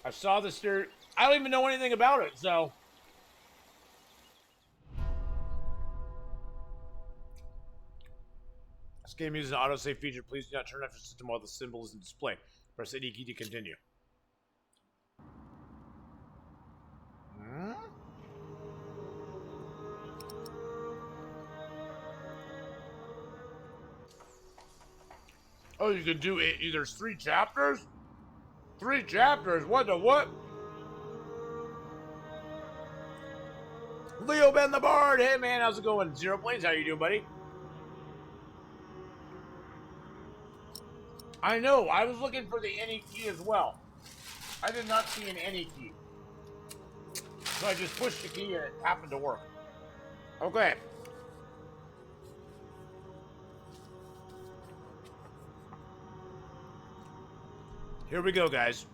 I saw the stereo. I don't even know anything about it, so. This game uses an autosave feature. Please do not turn off your system while the symbol is in display. Press any key to continue. Hmm? Oh, you can do it. There's 3 chapters? 3 chapters? What the what? Leo Ben the Bard! Hey man, how's it going? Zero Planes, how you doing, buddy? I know, I was looking for the any key as well. I did not see an any key. So I just pushed the key and it happened to work. Okay. Here we go, guys.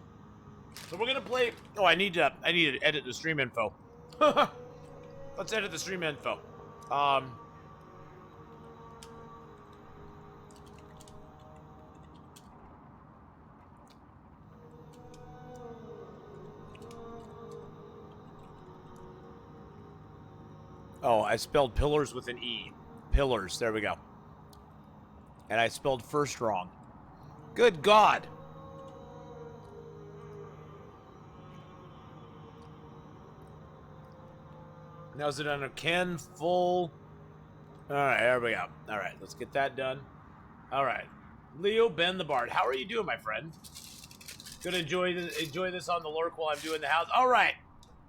So we're gonna play. Oh, I need to edit the stream info. Let's edit the stream info. Oh, I spelled pillars with an E. Pillars. There we go. And I spelled first wrong. Good God. Now is it under Ken full? All right, there we go. All right, let's get that done. All right, Leo Ben the Bard, how are you doing, my friend? Gonna enjoy this on the lurk while I'm doing the house. All right,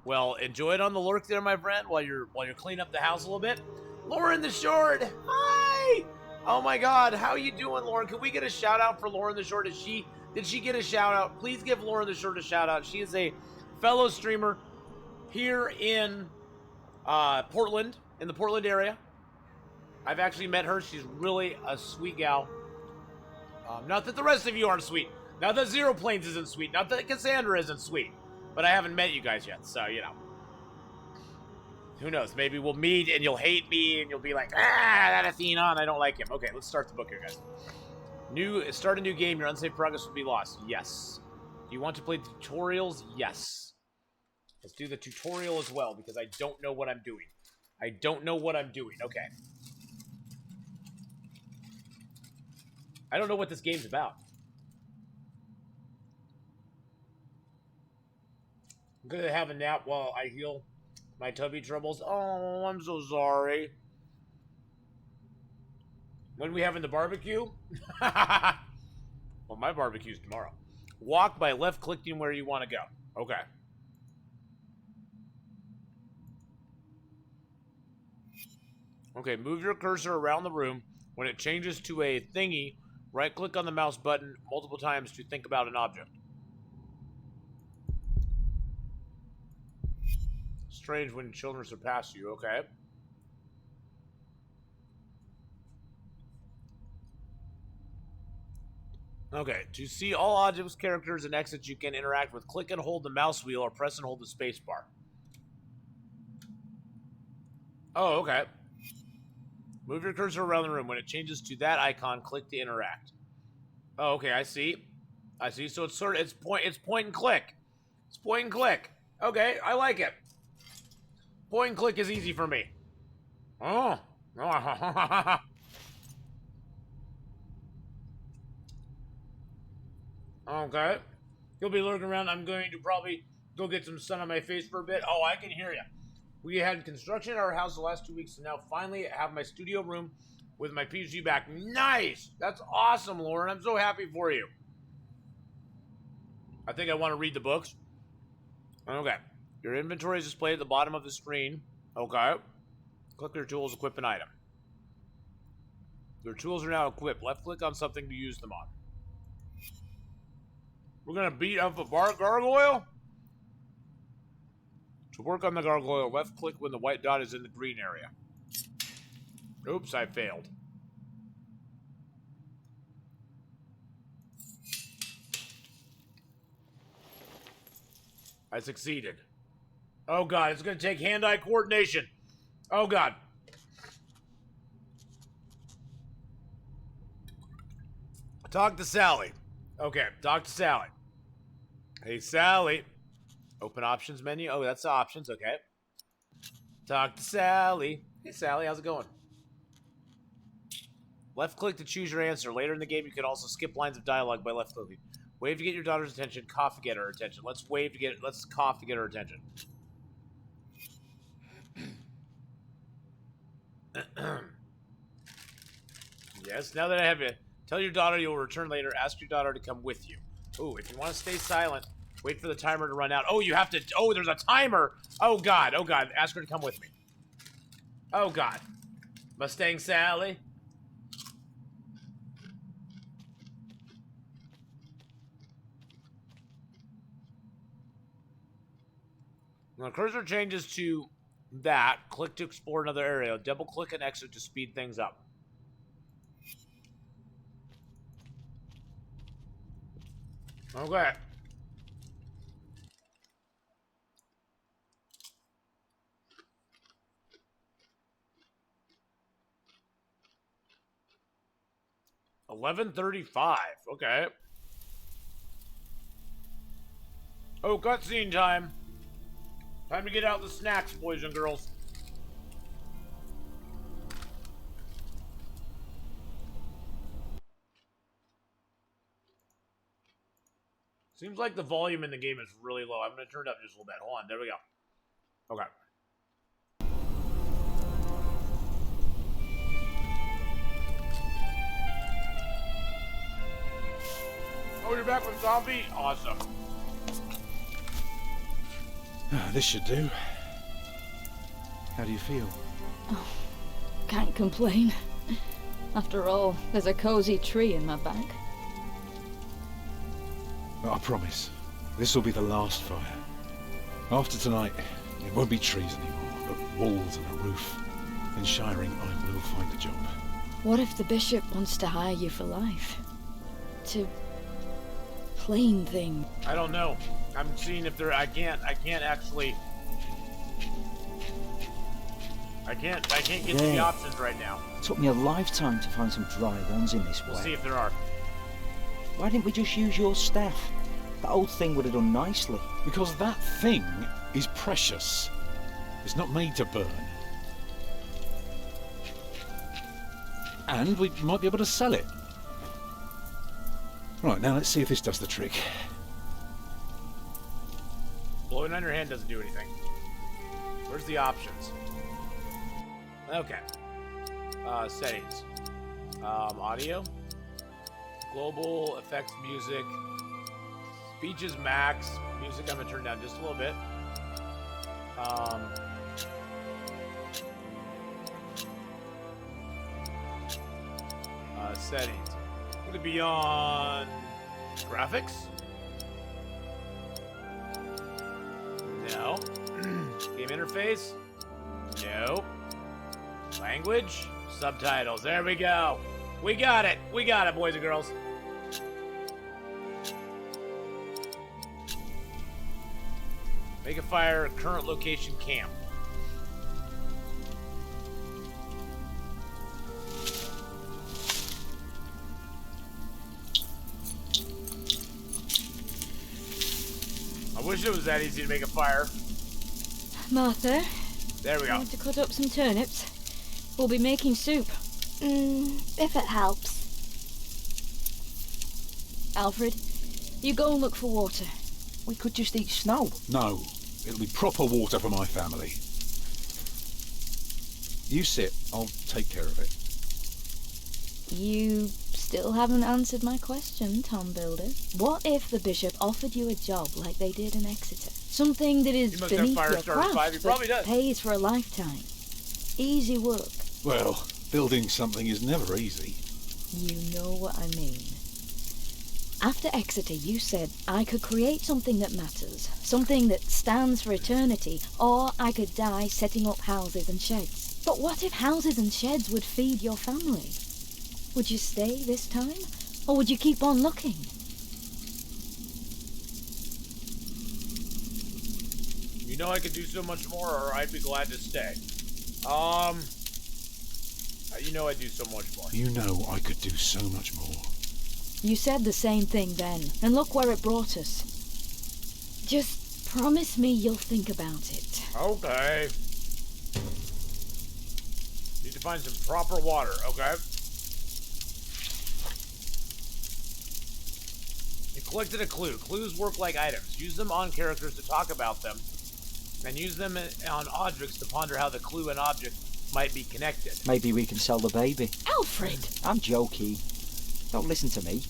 well, enjoy it on the lurk there, my friend, while you're cleaning up the house a little bit. Lauren the Short, hi. Oh my God, how you doing, Lauren? Can we get a shout out for Lauren the Short? Did she get a shout out? Please give Lauren the Short a shout out. She is a fellow streamer here in Portland, in the Portland area. I've actually met her. She's really a sweet gal. Not that the rest of you aren't sweet. Not that Zero Planes isn't sweet. Not that Cassandra isn't sweet. But I haven't met you guys yet, so, you know. Who knows? Maybe we'll meet and you'll hate me and you'll be like, that Athenon, I don't like him. Okay, let's start the book here, guys. Start a new game. Your unsafe progress will be lost. Yes. Do you want to play tutorials? Yes. Let's do the tutorial as well, because I don't know what I'm doing. I don't know what I'm doing. Okay. I don't know what this game's about. I'm gonna have a nap while I heal my tummy troubles. Oh, I'm so sorry. When are we having the barbecue? Well, my barbecue's tomorrow. Walk by left-clicking where you want to go. Okay. Okay, move your cursor around the room. When it changes to a thingy, right-click on the mouse button multiple times to think about an object. Strange when children surpass you. Okay. Okay, to see all objects, characters, and exits you can interact with, click and hold the mouse wheel or press and hold the space bar. Oh, okay. Move your cursor around the room. When it changes to that icon, click to interact. Oh, okay, I see. I see. So it's point and click. It's point and click. Okay, I like it. Point and click is easy for me. Oh. Okay. You'll be lurking around. I'm going to probably go get some sun on my face for a bit. Oh, I can hear you. We had construction at our house the last 2 weeks, and now finally have my studio room with my PC back. Nice! That's awesome, Lauren. I'm so happy for you. I think I want to read the books. Okay. Your inventory is displayed at the bottom of the screen. Okay. Click your tools, equip an item. Your tools are now equipped. Left click on something to use them on. We're going to beat up a gargoyle? To work on the gargoyle, left click when the white dot is in the green area. Oops, I failed. I succeeded. Oh God, it's going to take hand-eye coordination. Oh God. Talk to Sally. Okay, talk to Sally. Hey, Sally. Open options menu. Oh, that's the options. Okay. Talk to Sally. Hey, Sally. How's it going? Left click to choose your answer. Later in the game, you can also skip lines of dialogue by left clicking. Wave to get your daughter's attention. Cough to get her attention. Let's wave to get. Let's cough to get her attention. Yes. Now that I have you, tell your daughter you will return later. Ask your daughter to come with you. Ooh, if you want to stay silent, wait for the timer to run out. Oh, you have to. Oh, there's a timer. Oh God. Oh God. Ask her to come with me. Oh God. Mustang Sally. When the cursor changes to that, click to explore another area. Double click and exit to speed things up. Okay. $11:35. Okay. Oh, cutscene time. Time to get out the snacks, boys and girls. Seems like the volume in the game is really low. I'm going to turn it up just a little bit. Hold on. There we go. Okay. Oh, you're back with Zombie? Awesome. This should do. How do you feel? Oh, can't complain. After all, there's a cozy tree in my back. But I promise, this will be the last fire. After tonight, it won't be trees anymore, but walls and a roof. In Shiring, I will find a job. What if the bishop wants to hire you for life? To... plain thing. I don't know. I'm seeing if there. I can't actually. I can't get to the options right now. It took me a lifetime to find some dry ones in this way. We'll see if there are. Why didn't we just use your staff? That old thing would have done nicely. Because that thing is precious. It's not made to burn. And we might be able to sell it. Right, now let's see if this does the trick. Blowing on your hand doesn't do anything. Where's the options? Okay. Settings. Audio. Global, effects, music. Speech is max. Music I'm gonna turn down just a little bit. Settings. Gonna be on graphics. No. Game interface. Nope. Language. Subtitles. There we go. We got it. We got it, boys and girls. Make a fire. Current location camp. I wish it was that easy to make a fire. Martha? There we go. Want to cut up some turnips? We'll be making soup. If it helps. Alfred, you go and look for water. We could just eat snow. No, it'll be proper water for my family. You sit, I'll take care of it. You still haven't answered my question, Tom Builder. What if the bishop offered you a job like they did in Exeter? Something that is beneath your craft, but pays for a lifetime. Easy work. Well, building something is never easy. You know what I mean. After Exeter, you said I could create something that matters, something that stands for eternity, or I could die setting up houses and sheds. But what if houses and sheds would feed your family? Would you stay this time, or would you keep on looking? You know I could do so much more, or I'd be glad to stay. You know I'd do so much more. You know I could do so much more. You said the same thing then, and look where it brought us. Just promise me you'll think about it. Okay. Need to find some proper water, okay? You collected a clue. Clues work like items. Use them on characters to talk about them, and use them on objects to ponder how the clue and object might be connected. Maybe we can sell the baby. Alfred! I'm joking. Don't listen to me.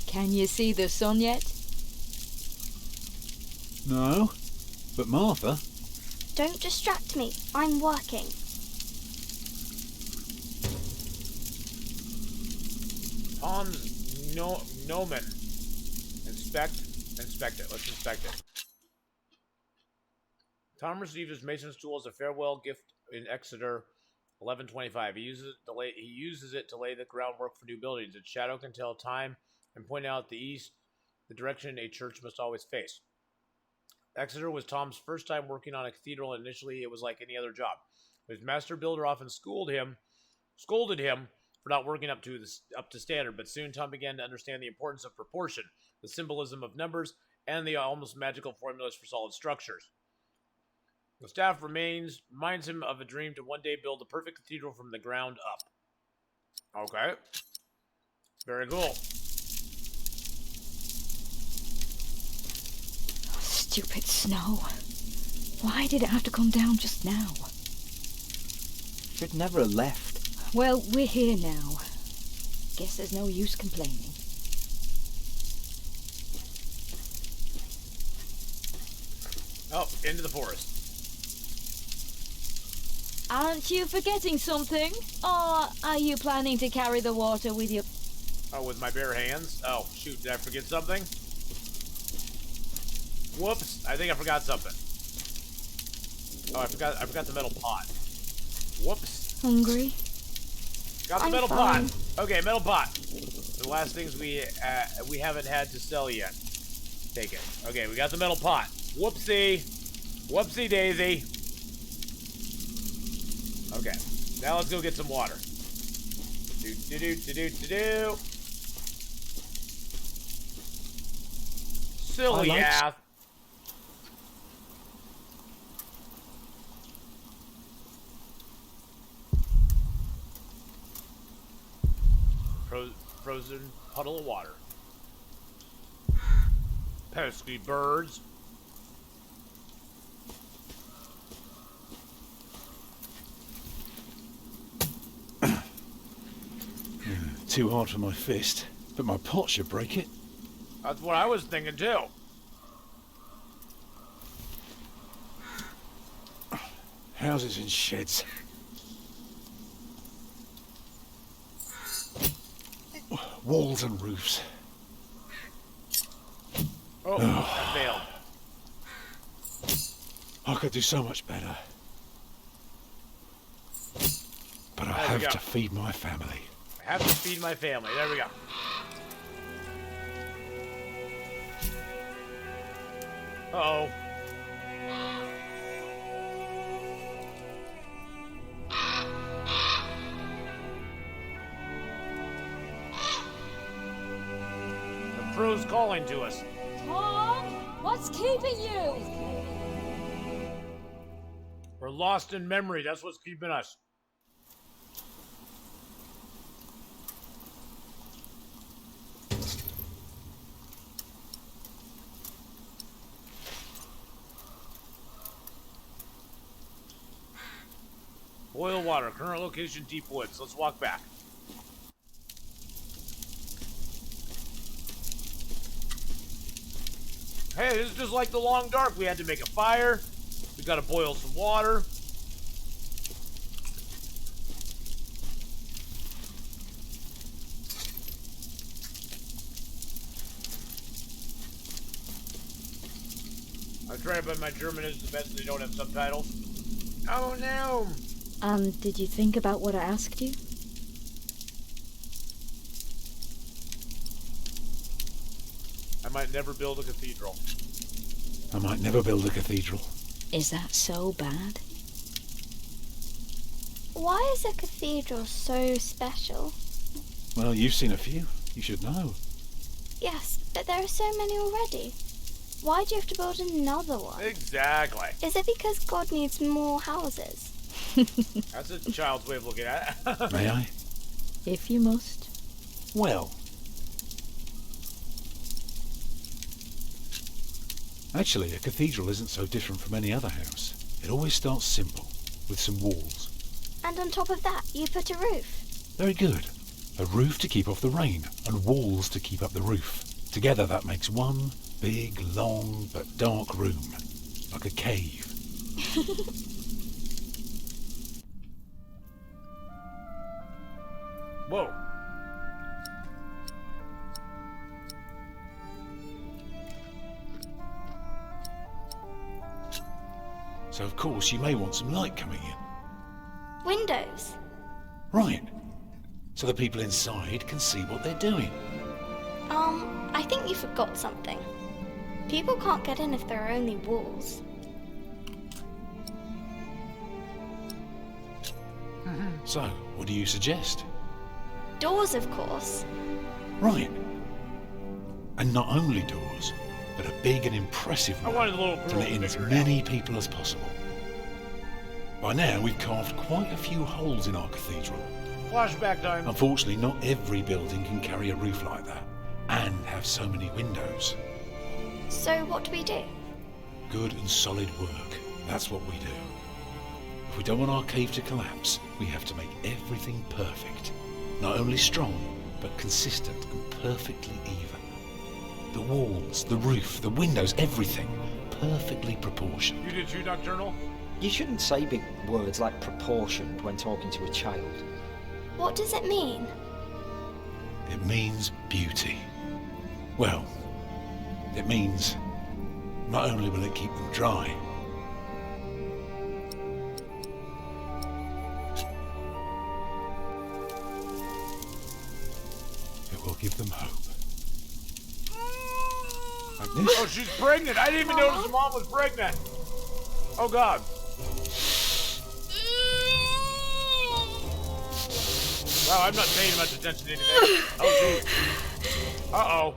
Can you see the sun yet? No, but Martha. Don't distract me. I'm working. Tom's Nomen. Inspect it. Let's inspect it. Tom received his mason's tool as a farewell gift in Exeter 1125. He uses it to lay the groundwork for new buildings. Its shadow can tell time and point out the east, the direction a church must always face. Exeter was Tom's first time working on a cathedral, and initially it was like any other job. His master builder often scolded him for not working up to standard, but soon Tom began to understand the importance of proportion, the symbolism of numbers, and the almost magical formulas for solid structures. The staff reminds him of a dream to one day build the perfect cathedral from the ground up. Okay. Very cool. Stupid snow. Why did it have to come down just now? Should never have left. Well, we're here now. Guess there's no use complaining. Oh, into the forest. Aren't you forgetting something? Or are you planning to carry the water with you? Oh, with my bare hands? Oh, shoot, did I forget something? Whoops, I think I forgot something. Oh, I forgot the metal pot. Whoops. Hungry? Got the I'm metal fine. pot. Okay, metal pot. The last things we haven't had to sell yet. Take it. Okay, we got the metal pot. Whoopsie. Whoopsie daisy. Okay, now let's go get some water. Do. Silly ass. Frozen puddle of water. Pesky birds. Too hard for my fist, but my pot should break it. That's what I was thinking too. Houses and sheds. Walls and roofs. Oh, I failed. I could do so much better. But I There we have go. to feed my family. I have to feed my family. There we go. Uh-oh. The crow's calling to us. Tom, what's keeping you? We're lost in memory. That's what's keeping us. Boil water. Current location, deep woods. Let's walk back. Hey, this is just like the Long Dark. We had to make a fire. We gotta boil some water. I tried, but my German is the best. They don't have subtitles. Oh no! And did you think about what I asked you? I might never build a cathedral. I might never build a cathedral. Is that so bad? Why is a cathedral so special? Well, you've seen a few. You should know. Yes, but there are so many already. Why do you have to build another one? Exactly. Is it because God needs more houses? That's a child's way of looking at it. May I? If you must. Well. Actually, a cathedral isn't so different from any other house. It always starts simple, with some walls. And on top of that, you put a roof. Very good. A roof to keep off the rain, and walls to keep up the roof. Together that makes one big, long, but dark room. Like a cave. Whoa. So of course you may want some light coming in. Windows. Right. So the people inside can see what they're doing. I think you forgot something. People can't get in if there are only walls. So, what do you suggest? Doors, of course. Right. And not only doors, but a big and impressive I one wanted a little to girl let in to as figure it many people as possible. By now, we've carved quite a few holes in our cathedral. Flashback time. Unfortunately, not every building can carry a roof like that, and have so many windows. So what do we do? Good and solid work. That's what we do. If we don't want our cave to collapse, we have to make everything perfect. Not only strong, but consistent and perfectly even. The walls, the roof, the windows, everything perfectly proportioned. You did too, Nocturnal? You shouldn't say big words like proportioned when talking to a child. What does it mean? It means beauty. Well, it means not only will it keep them dry, it will give them hope. Like this. Oh, she's pregnant. I didn't even notice Mom was pregnant. Oh, God. Wow, I'm not paying much attention to anything. Oh, geez. Uh-oh.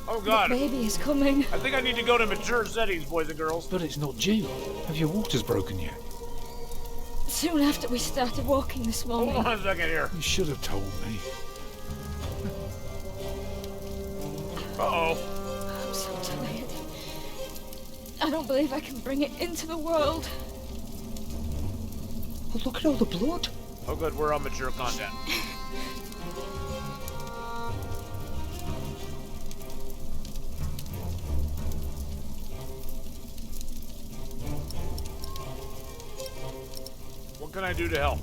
Oh, God. The baby is coming. I think I need to go to mature settings, boys and girls. But it's not due. Have your waters broken yet? Soon after we started walking this morning. Hold on a second here. You should have told me. Uh-oh. I'm so tired. I don't believe I can bring it into the world. Oh, look at all the blood. Oh, good. We're on mature content. What can I do to help?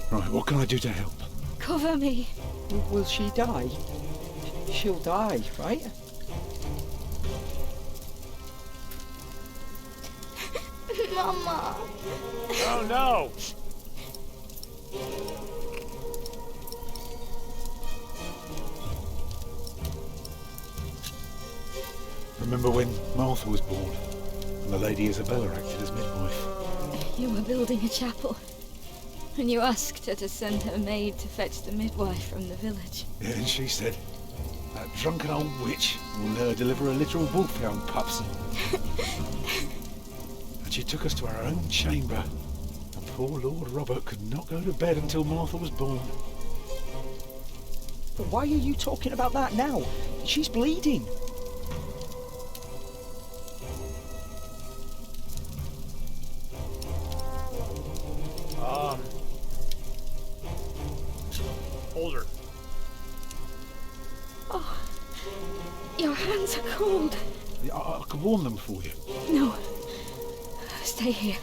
Right, what can I do to help? Cover me. Will she die? She'll die, right? Mama. Oh, no. Remember when Martha was born, and the Lady Isabella acted as midwife? You were building a chapel, and you asked her to send her maid to fetch the midwife from the village. Yeah, and she said, that drunken old witch will deliver a literal wolfhound pups. And she took us to our own chamber, and poor Lord Robert could not go to bed until Martha was born. But why are you talking about that now? She's bleeding. Hold her. Oh, your hands are cold. I could warm them for you. No, stay here,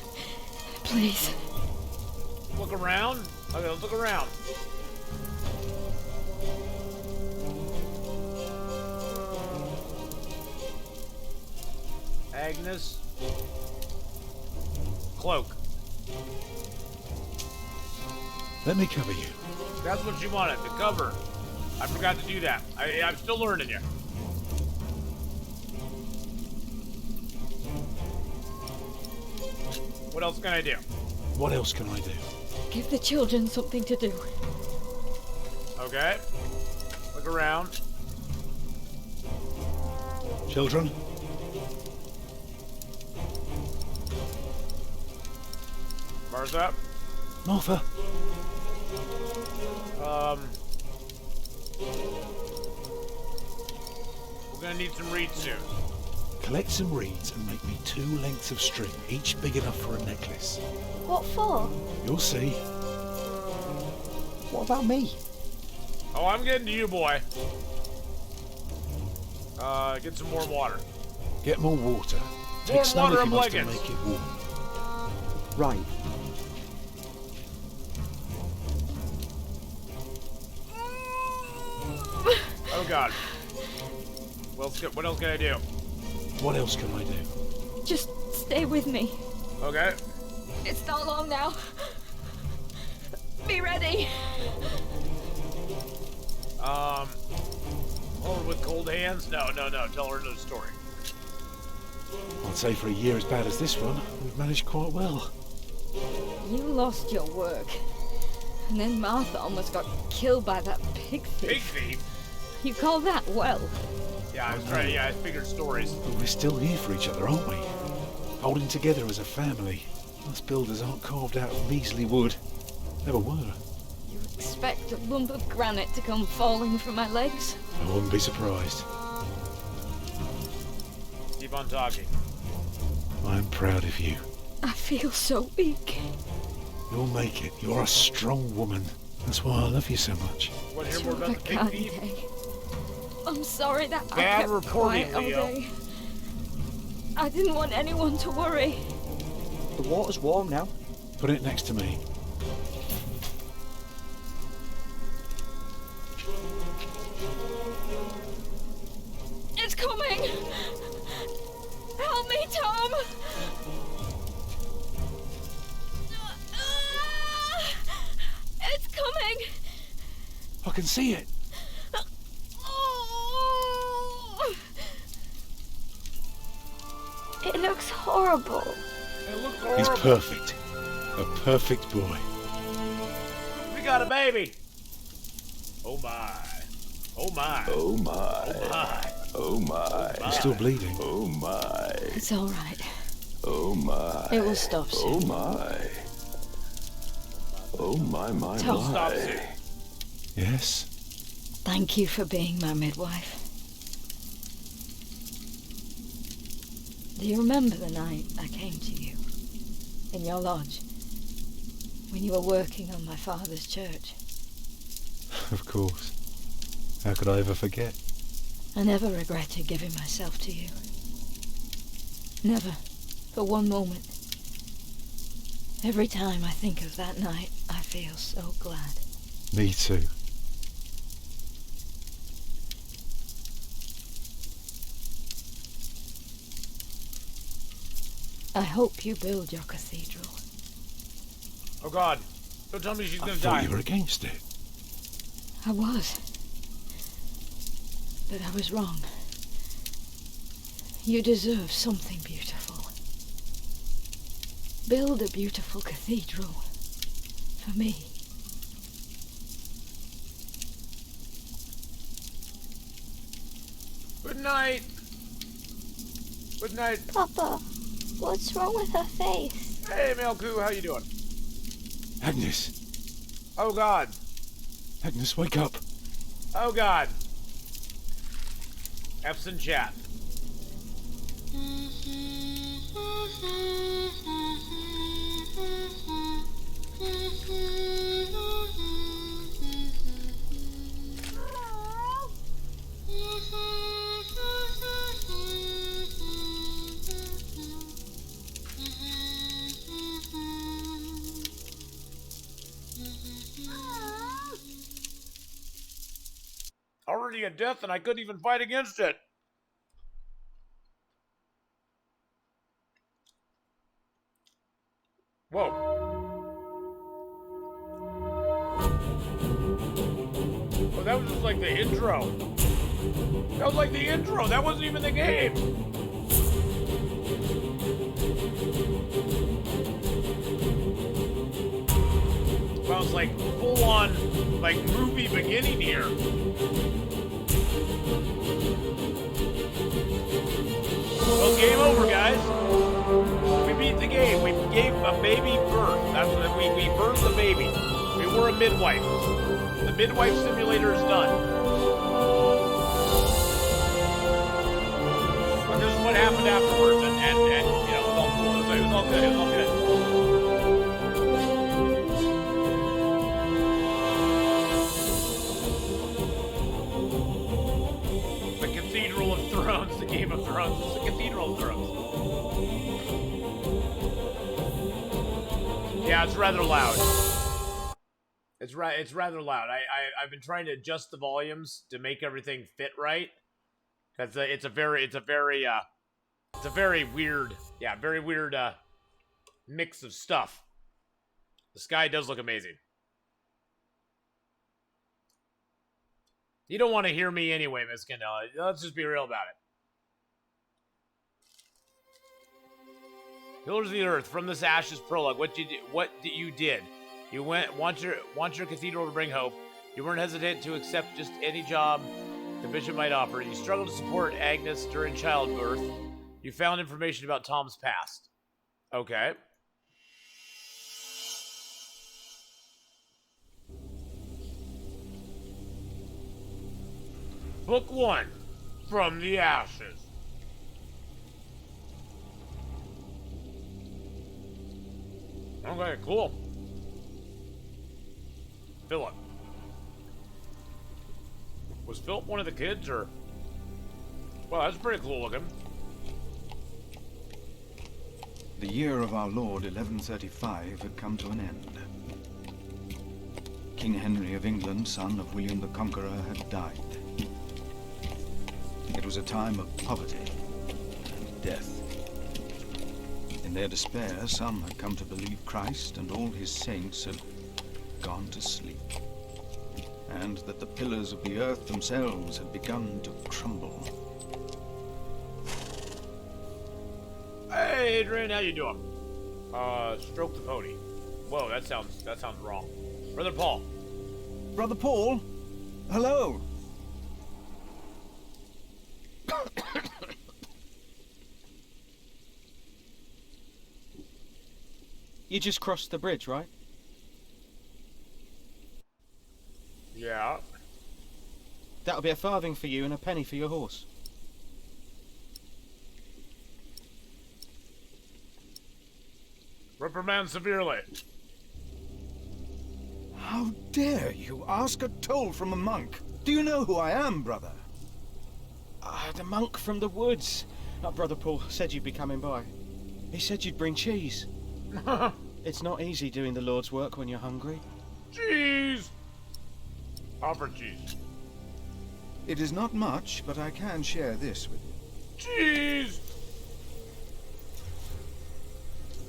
please. Look around. Okay, let's look around. Agnes. Cloak. Let me cover you. That's what you wanted, to cover. I forgot to do that. I'm still learning you. What else can I do? What else can I do? Give the children something to do. Okay. Look around. Children? Martha. Martha? We're gonna need some reeds soon. Collect some reeds and make me 2 lengths of string, each big enough for a necklace. What for? You'll see. What about me? Oh, I'm getting to you, boy. Get some more water. Get more water. Take More snow water if you and must to blankets. make it warm. Right. Oh God. What else can I do? What else can I do? Just stay with me. Okay. It's not long now. Be ready. Hold her with cold hands? No. Tell her another story. I'd say for a year as bad as this one, we've managed quite well. You lost your work. And then Martha almost got killed by that pig thief. Pig thief? You call that well? Yeah, I figured stories. But we're still here for each other, aren't we? Holding together as a family. Us builders aren't carved out of measly wood. Never were. You expect a lump of granite to come falling from my legs? I wouldn't be surprised. Keep on talking. I'm proud of you. I feel so weak. You'll make it. You're a strong woman. That's why I love you so much. Want to hear more about the pig thief? I'm sorry that I Bad kept reporting, quiet all Leo. day. I didn't want anyone to worry. The water's warm now. Put it next to me. It's coming! Help me, Tom! It's coming! I can see it. It looks horrible. It looks He's horrible. perfect. A perfect boy. We got a baby. Oh my. Oh my. Oh my. Oh my. Oh my. He's still bleeding. Oh my. It's all right. Oh my. It will stop Oh soon. my. Oh my Tom. Stop my. soon. Yes? Thank you for being my midwife. Do you remember the night I came to you? In your lodge? When you were working on my father's church? Of course. How could I ever forget? I never regretted giving myself to you. Never. For one moment. Every time I think of that night, I feel so glad. Me too. I hope you build your cathedral. Oh God. Don't tell me she's I gonna thought die. you were against it. I was. But I was wrong. You deserve something beautiful. Build a beautiful cathedral. For me. Good night. Good night. Papa, what's wrong with her face? Hey, Melku, how you doing? Agnes! Oh God. Agnes, wake up! Oh God. F's in chat. Already a death and I couldn't even fight against it. Whoa. Oh, that was just like the intro. That was like the intro. That wasn't even the game. almost like full-on, like, movie beginning here. Well, game over, guys. We beat the game. We gave a baby birth. That's what we birthed the baby. We were a midwife. The midwife simulator is done. And this is what happened afterwards, and you know, it was all cool. It was all good. It was all good. The Cathedral of Thrones, the Game of Thrones, it's the Cathedral of Thrones. Yeah, it's rather loud. It's rather loud. I've been trying to adjust the volumes to make everything fit right. Cause it's a very weird, very weird mix of stuff. The sky does look amazing. You don't want to hear me anyway, Miss Candela. Let's just be real about it. Pillars of the Earth, from this ashes prologue. What you did? You want your cathedral to bring hope. You weren't hesitant to accept just any job the bishop might offer. You struggled to support Agnes during childbirth. You found information about Tom's past. Okay. Book 1, From the Ashes. Okay, cool. Philip. Was Philip one of the kids, or? Well, that's pretty cool looking. The year of our Lord 1135 had come to an end. King Henry of England, son of William the Conqueror, had died. It was a time of poverty and death. In their despair, some had come to believe Christ and all his saints had gone to sleep, and that the pillars of the earth themselves had begun to crumble. Hey, Adrian, how you doing? Stroke the pony. Whoa, that sounds wrong. Brother Paul. Brother Paul? Hello! You just crossed the bridge, right? Yeah. That'll be a farthing for you and a penny for your horse. Reprimand severely. How dare you ask a toll from a monk? Do you know who I am, brother? The monk from the woods. Brother Paul said you'd be coming by. He said you'd bring cheese. It's not easy doing the Lord's work when you're hungry. Cheese! Offer cheese. It is not much, but I can share this with you. Cheese!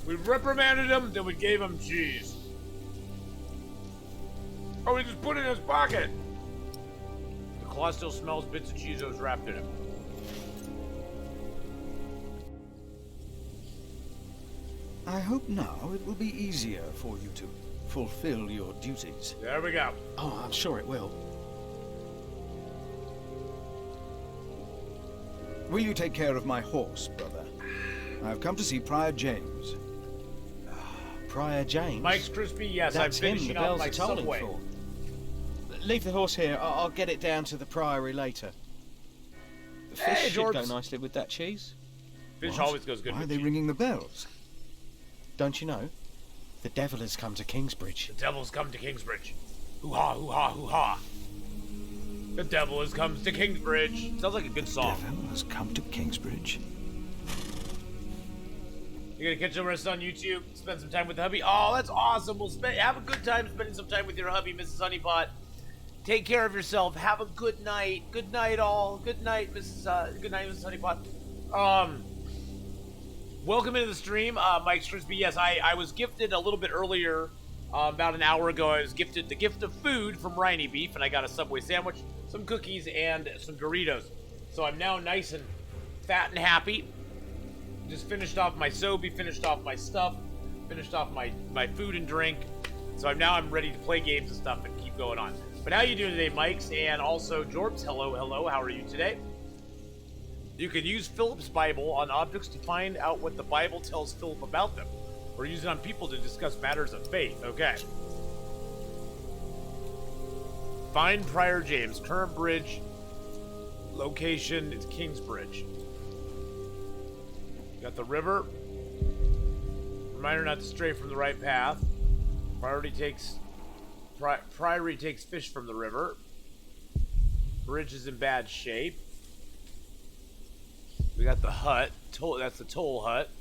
We reprimanded him, then we gave him cheese. Oh, he just put it in his pocket! The claw still smells bits of cheese that was wrapped in it. I hope now it will be easier for you to fulfill your duties. There we go. Oh, I'm sure it will. Will you take care of my horse, brother? I've come to see Prior James. Prior James? Mike's Crispy, yes, I'm That's him finishing the off bells my are tolling subway. for. Leave the horse here. I'll get it down to the priory later. The fish Hey, should go Jorbs. nicely with that cheese. Fish What? always goes good Why are with they cheese. ringing the bells? Don't you know? The devil has come to Kingsbridge. The devil's come to Kingsbridge. Hoo-ha, hoo-ha, hoo-ha. The devil has come to Kingsbridge. Sounds like a good song. Devil has come to Kingsbridge. You're gonna catch up with us on YouTube, spend some time with the hubby. Oh, that's awesome. We'll have a good time spending some time with your hubby, Mrs. Honeypot. Take care of yourself. Have a good night. Good night, all. Good night, Mrs. Good night, Mrs. Honeypot. Welcome into the stream, Mike's Crispy. Yes, I was gifted a little bit earlier, about an hour ago. I was gifted the gift of food from Rhiny Beef, and I got a Subway sandwich, some cookies, and some Doritos. So I'm now nice and fat and happy. Just finished off my Sobe, finished off my stuff, finished off my food and drink. So I'm ready to play games and stuff and keep going on. But how you doing today, Mikes? And also Jorbs, hello, hello. How are you today? You can use Philip's Bible on objects to find out what the Bible tells Philip about them, or use it on people to discuss matters of faith. Okay. Find Prior James. Current bridge location is Kingsbridge. Got the river. Reminder not to stray from the right path. Priory takes fish from the river. Bridge is in bad shape. We got the hut. That's the toll hut.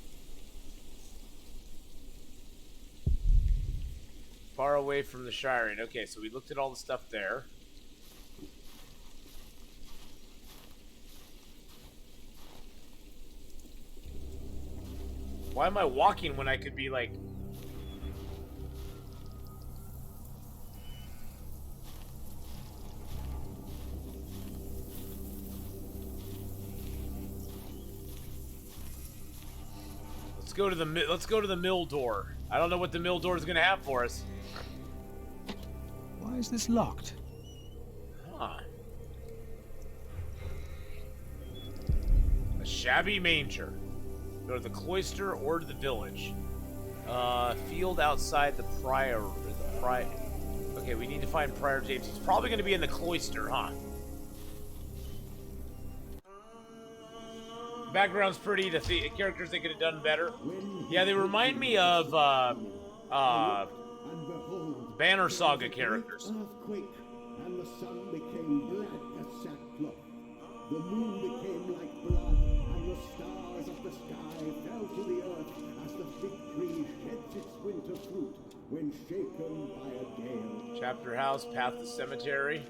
Far away from the shiring. Okay, so we looked at all the stuff there. Why am I walking when I could be like... Let's go to the mill door. I don't know what the mill door is going to have for us. Why is this locked? Huh. A shabby manger. Go to the cloister or to the village. Field outside the prior. Okay, we need to find Prior James. He's probably going to be in the cloister, huh? Background's pretty. The characters they could have done better. Yeah, they remind me of Banner Saga characters. Earthquake, and the sun became black as sackcloth. The moon became like blood, and the stars of the sky fell to the earth as the fig tree sheds its winter fruit when shaken by a gale. Chapter house, path to cemetery.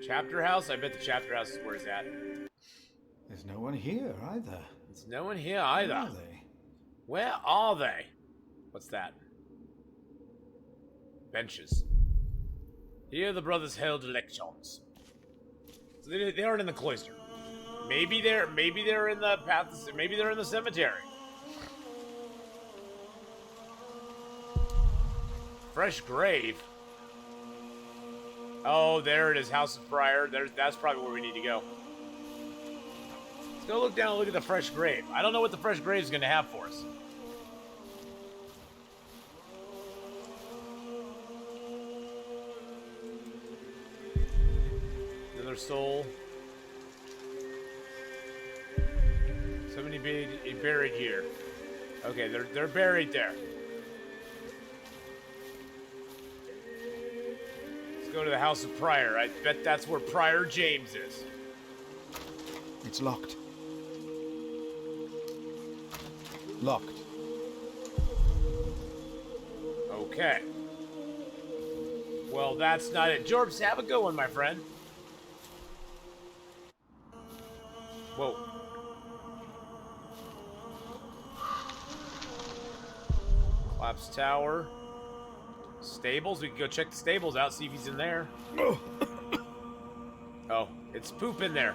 Chapter house? I bet the chapter house is where he's at. There's no one here either. There's no one here either. Where are they? Where are they? What's that? Benches. Here the brothers held elections. So they aren't in the cloister. Maybe they're in the path. Maybe they're in the cemetery. Fresh grave. Oh, there it is, House of Prior. That's probably where we need to go. Let's go look down and look at the fresh grave. I don't know what the fresh grave is going to have for us. Another soul. Somebody buried here. Okay, they're buried there. Go to the House of Prior. I bet that's where Prior James is. It's locked. Locked. Okay. Well, that's not it. Jorbs, have a good one, my friend. Whoa. Collapsed tower. Stables? We can go check the stables out, see if he's in there. Oh, it's poop in there.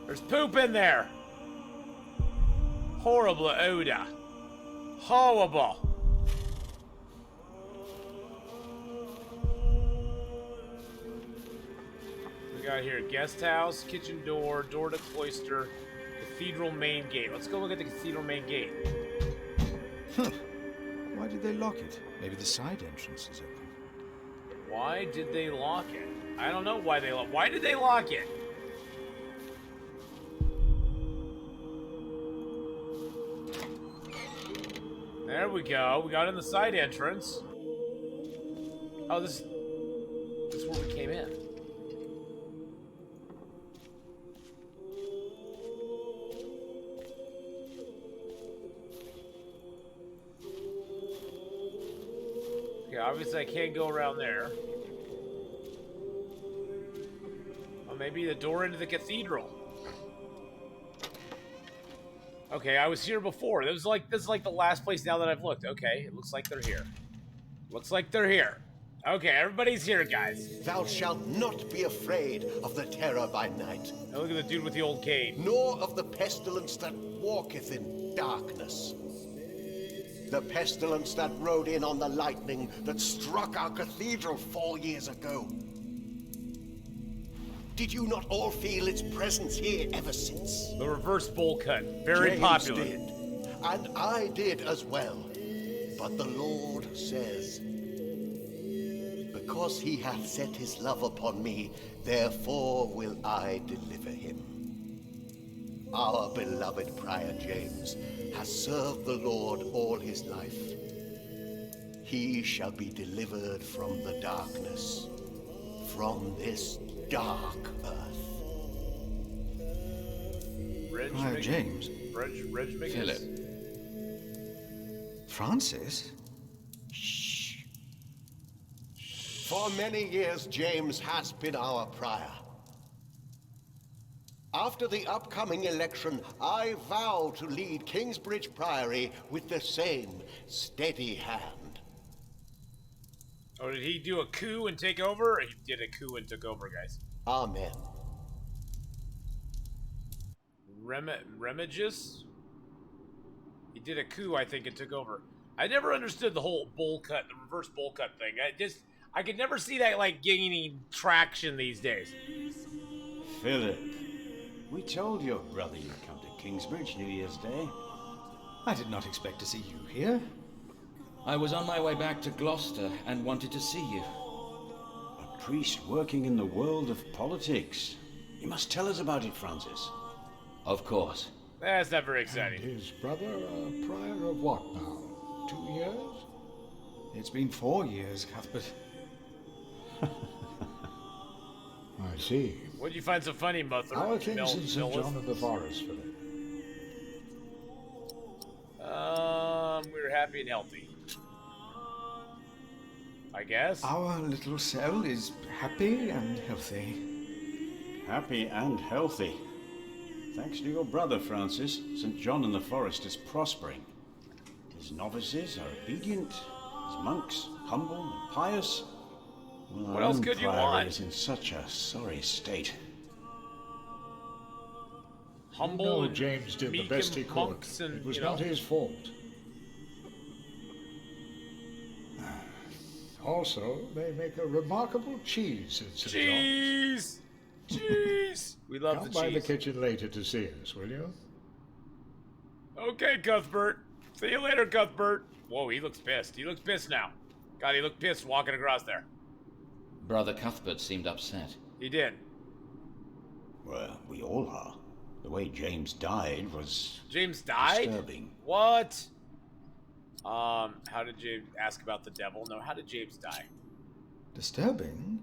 There's poop in there. Horrible odor. Horrible. We got here guest house, kitchen door, door to cloister, cathedral main gate. Let's go look at the cathedral main gate. Why did they lock it? Maybe the side entrance is open. Why did they lock it? I don't know why they lock. Why did they lock it? There we go. We got in the side entrance. Oh, this is where we came in. Okay, obviously I can't go around there. Well, maybe the door into the cathedral. Okay, I was here before. This is like the last place now that I've looked. Okay, it looks like they're here. Looks like they're here. Okay, everybody's here, guys. Thou shalt not be afraid of the terror by night, Now look at the dude with the old cane. nor of the pestilence that walketh in darkness. The pestilence that rode in on the lightning that struck our cathedral 4 years ago. Did you not all feel its presence here ever since? The reverse bowl cut. Very James popular. did, and I did as well. But the Lord says, because he hath set his love upon me, therefore will I deliver him. Our beloved Prior James has served the Lord all his life. He shall be delivered from the darkness, from this dark earth. Prior James? Reg Philip. Francis? For many years, James has been our prior. After the upcoming election, I vow to lead Kingsbridge Priory with the same steady hand. Oh, did he do a coup and take over? Or he did a coup and took over, guys. Amen. Remigius? He did a coup, I think, and took over. I never understood the whole bowl cut, the reverse bowl cut thing. I could never see that, like, gaining traction these days. Philip, we told your brother you'd come to Kingsbridge New Year's Day. I did not expect to see you here. I was on my way back to Gloucester and wanted to see you. A priest working in the world of politics. You must tell us about it, Francis. Of course. That's not very exciting. And his brother a prior of what now? 2 years? It's been 4 years, Cuthbert. I see. What did you find so funny, Mother? How are things in St. John of the Forest, Philip? We're happy and healthy. I guess. Our little cell is happy and healthy. Happy and healthy. Thanks to your brother, Francis, St. John in the Forest is prospering. His novices are obedient, his monks humble and pious. Well, What else could you want? is in such a sorry state. Humble. No, and James did the meek best and he could. monks and, It was you know. not his fault. Also, they make a remarkable cheese in St. John's. Cheese! Cheese! We love Come the by the cheese. kitchen later to see us, will you? Okay, Cuthbert. See you later, Cuthbert. Whoa, he looks pissed. He looks pissed now. God, he looked pissed walking across there. Brother Cuthbert seemed upset. He did. Well, we all are. The way James died was James died? disturbing. What? How did James ask about the devil? No, how did James die? Disturbing?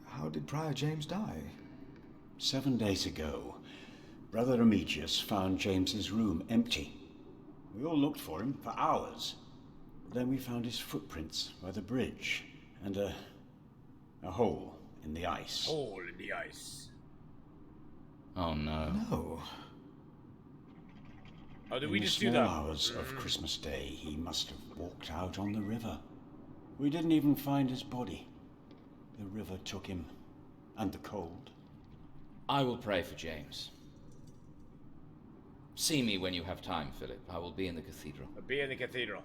How did Prior James die? 7 days ago, Brother Remigius found James's room empty. We all looked for him for hours. Then we found his footprints by the bridge and a hole in the ice. Hole in the ice. Oh no. No. Oh, did In we the just do small that? hours of Christmas Day, he must have walked out on the river. We didn't even find his body. The river took him, and the cold. I will pray for James. See me when you have time, Philip. I will be in the cathedral. Be in the cathedral.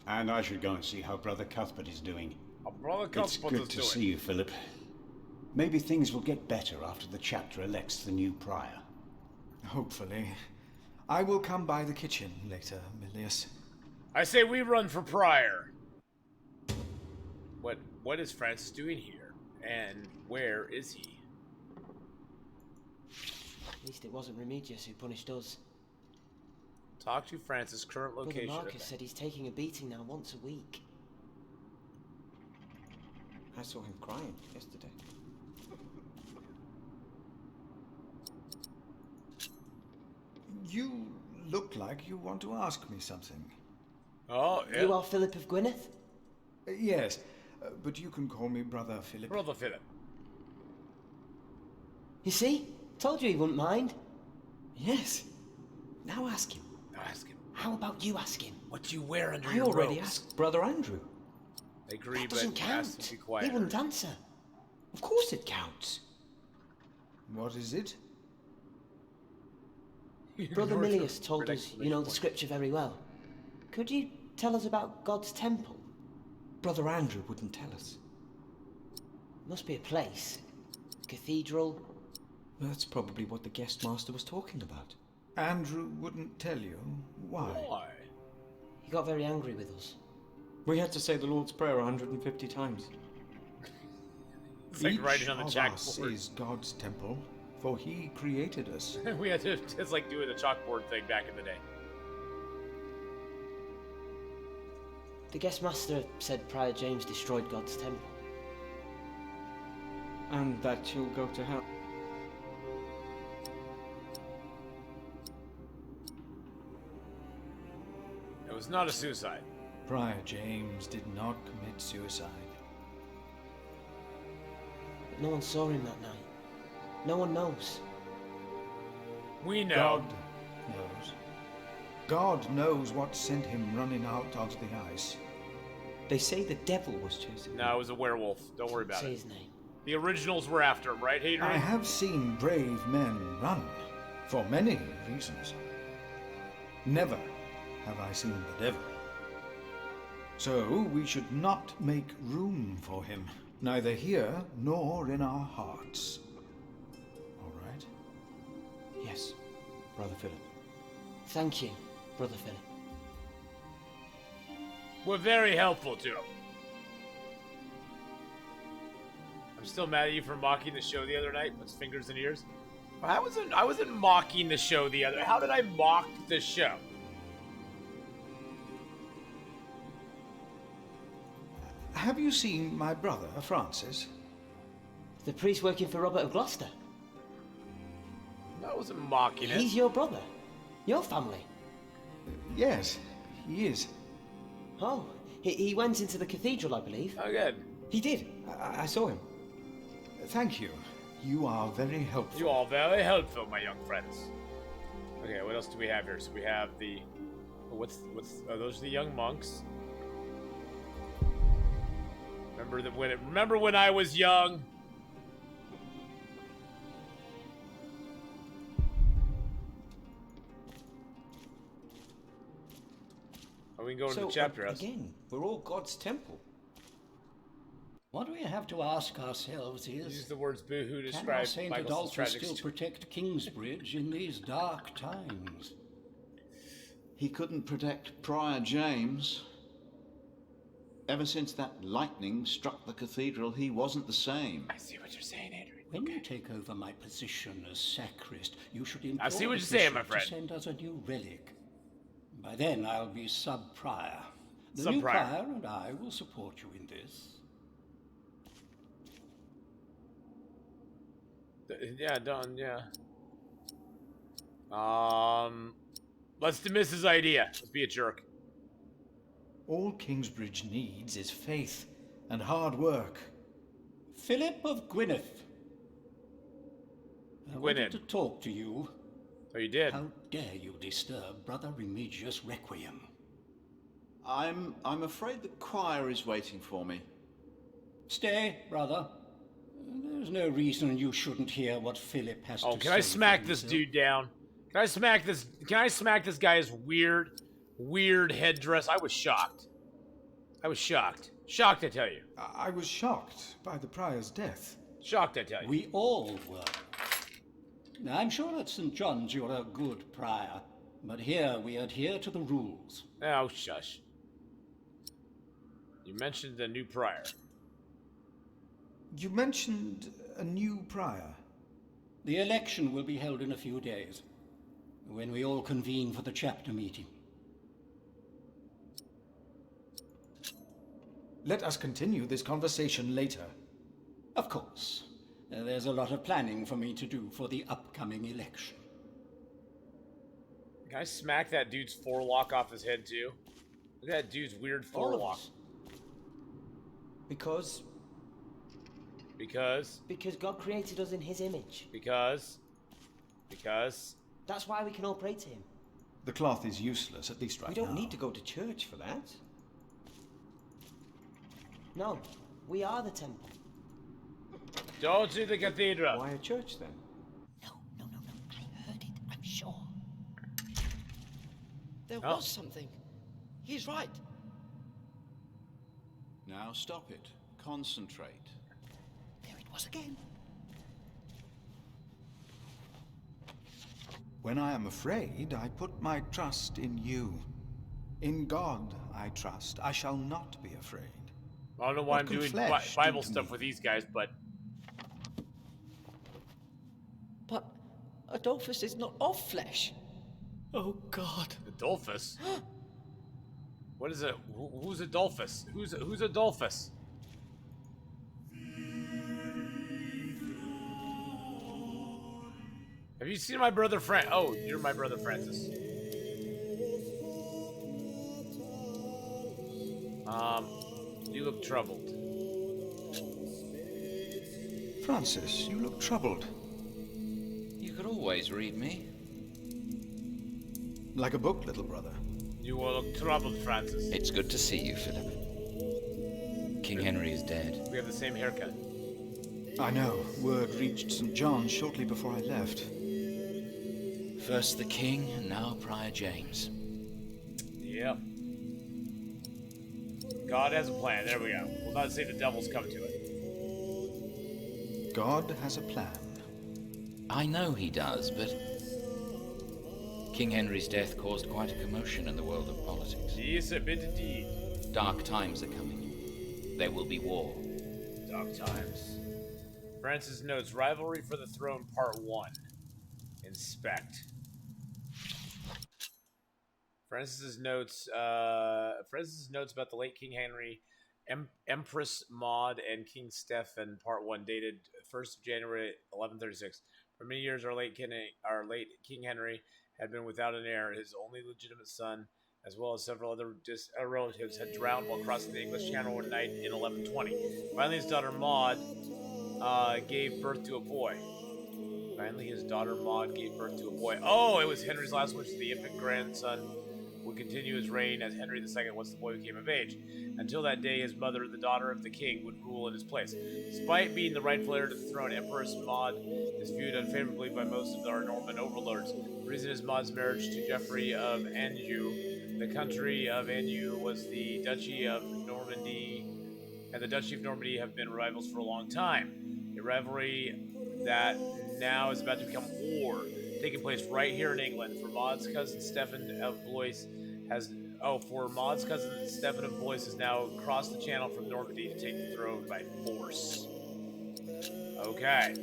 And I should go and see how Brother Cuthbert is doing. Brother It's Cuthbert good is to doing. see you, Philip. Maybe things will get better after the chapter elects the new prior. Hopefully. I will come by the kitchen later, Milius. I say we run for prior. What is Francis doing here? And where is he? At least it wasn't Remigius who punished us. Talk to Francis' current Brother location. Marcus said he's taking a beating now once a week. I saw him crying yesterday. You look like you want to ask me something. Oh, yeah. You are Philip of Gwynedd? Yes, but you can call me Brother Philip. Brother Philip. You see? Told you he wouldn't mind. Yes. Now ask him. Now ask him. How about you ask him? What do you wear under I your already robes? asked Brother Andrew. I agree, That doesn't but ask him count. to be quiet. He wouldn't answer. Of course it counts. What is it? Brother Ignore Milius the told us you know the scripture very well. Could you tell us about God's temple? Brother Andrew wouldn't tell us. Must be a place. Cathedral. That's probably what the guest master was talking about. Andrew wouldn't tell you. Why? He got very angry with us. We had to say the Lord's Prayer 150 times. It's like writing on the Each of us chalkboard. is God's temple, for he created us. We had to, it's like doing the chalkboard thing back in the day. The guest master said Prior James destroyed God's temple. And that you'll go to hell. It was not a suicide. Prior James did not commit suicide. But no one saw him that night. No one knows. We know. God knows. God knows what sent him running out onto the ice. They say the devil was chasing him. No, it was a werewolf. Don't worry about Say it. his name. The originals were after him, right, Hadrian? I have seen brave men run, for many reasons. Never have I seen the devil. So we should not make room for him, neither here nor in our hearts. All right? Yes, Brother Philip. Thank you, Brother Philip. We're very helpful to him. I'm still mad at you for mocking the show the other night. With fingers and ears. I wasn't mocking the show the other. How did I mock the show? Have you seen my brother, Francis? The priest working for Robert of Gloucester. I wasn't mocking it. He's your brother. Your family. Yes, he is. Oh, he went into the cathedral, I believe. Oh, good. He did. I saw him. Thank you. You are very helpful. You are very helpful, my young friends. Okay, what else do we have here? So we have the... What's are those the young monks? Remember when I was young? Oh, we can go into the chapter house. Again, we're all God's temple. What we have to ask ourselves is... Use the words boohoo to can describe our Saint Michael's Adolphus tragic still protect Kingsbridge in these dark times? He couldn't protect Prior James. Ever since that lightning struck the cathedral, he wasn't the same. I see what you're saying, Adrian. When you take over my position as sacrist, you should implore I see what the you're saying, my bishop friend. to send us a new relic. By then, I'll be sub-prior. The new Sub-prior. prior and I will support you in this. Yeah, done, yeah. Let's dismiss his idea. Let's be a jerk. All Kingsbridge needs is faith and hard work. Philip of Gwynedd. I wanted to talk to you. Oh, you did? How dare you disturb Brother Remigius' Requiem? I'm afraid the choir is waiting for me. Stay, brother. There's no reason you shouldn't hear what Philip has to say. Oh, can I smack for this himself. dude down? Can I smack this guy's weird headdress? I was shocked. Shocked, I tell you. I was shocked by the prior's death. Shocked, I tell you. We all were. Now, I'm sure at St. John's you're a good prior, but here we adhere to the rules. Oh, shush. You mentioned the new prior. You mentioned a new prior. The election will be held in a few days, when we all convene for the chapter meeting. Let us continue this conversation later. Of course. There's a lot of planning for me to do for the upcoming election. Can I smack that dude's forelock off his head, too? Look at that dude's weird All of forelock. us. Because God created us in his image. Because... That's why we can all pray to him. The cloth is useless, at least right We now. don't need to go to church for that. No, we are the temple. Don't do the cathedral. Why a church then? No. I heard it, I'm sure. There was something. He's right. Now stop it. Concentrate. There it was again. When I am afraid, I put my trust in you. In God I trust. I shall not be afraid. I don't know why I'm doing Bible stuff with these guys, but... But Adolphus is not of flesh. Oh, God. Adolphus? What is it? Who's Adolphus? Who's Adolphus? Have you seen my brother Oh, you're my brother Francis. You look troubled. Francis, you look troubled. You could always read me. Like a book, little brother. You will look troubled, Francis. It's good to see you, Philip. King Henry is dead. We have the same haircut. I know. Word reached St. John's shortly before I left. First the king, and now Prior James. Yep. God has a plan. There we go. We'll not say the devil's coming to it. God has a plan. I know he does, but King Henry's death caused quite a commotion in the world of politics. Yes, a bit indeed. Dark times are coming. There will be war. Dark times. Francis notes Rivalry for the Throne Part 1. Inspect. Francis notes about the late King Henry, Empress Maud, and King Stephen, Part 1, dated 1st of January 1136. For many years, our late King Henry had been without an heir. His only legitimate son, as well as several other relatives, had drowned while crossing the English Channel one night in 1120. Finally, his daughter Maud gave birth to a boy. Oh, it was Henry's last wish that the infant grandson would continue his reign as Henry II once the boy became of age. Until that day, his mother, the daughter of the king, would rule in his place. Despite being the rightful heir to the throne, Empress Maud is viewed unfavorably by most of our Norman overlords. The reason is Maud's marriage to Geoffrey of Anjou. The country of Anjou was the Duchy of Normandy, and the Duchy of Normandy have been rivals for a long time. A rivalry that now is about to become war, taking place right here in England. For Maud's cousin Stephen of Blois has now crossed the channel from Normandy to take the throne by force. Okay.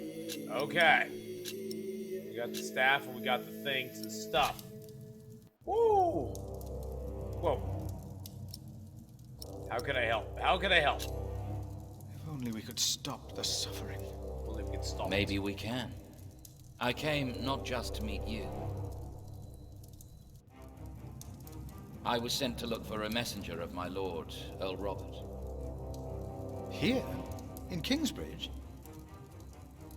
We got the staff and we got the things and stuff. Woo! Whoa. How can I help? If only we could stop the suffering. Only we could stop Maybe we can. I came not just to meet you. I was sent to look for a messenger of my lord, Earl Robert. Here? In Kingsbridge?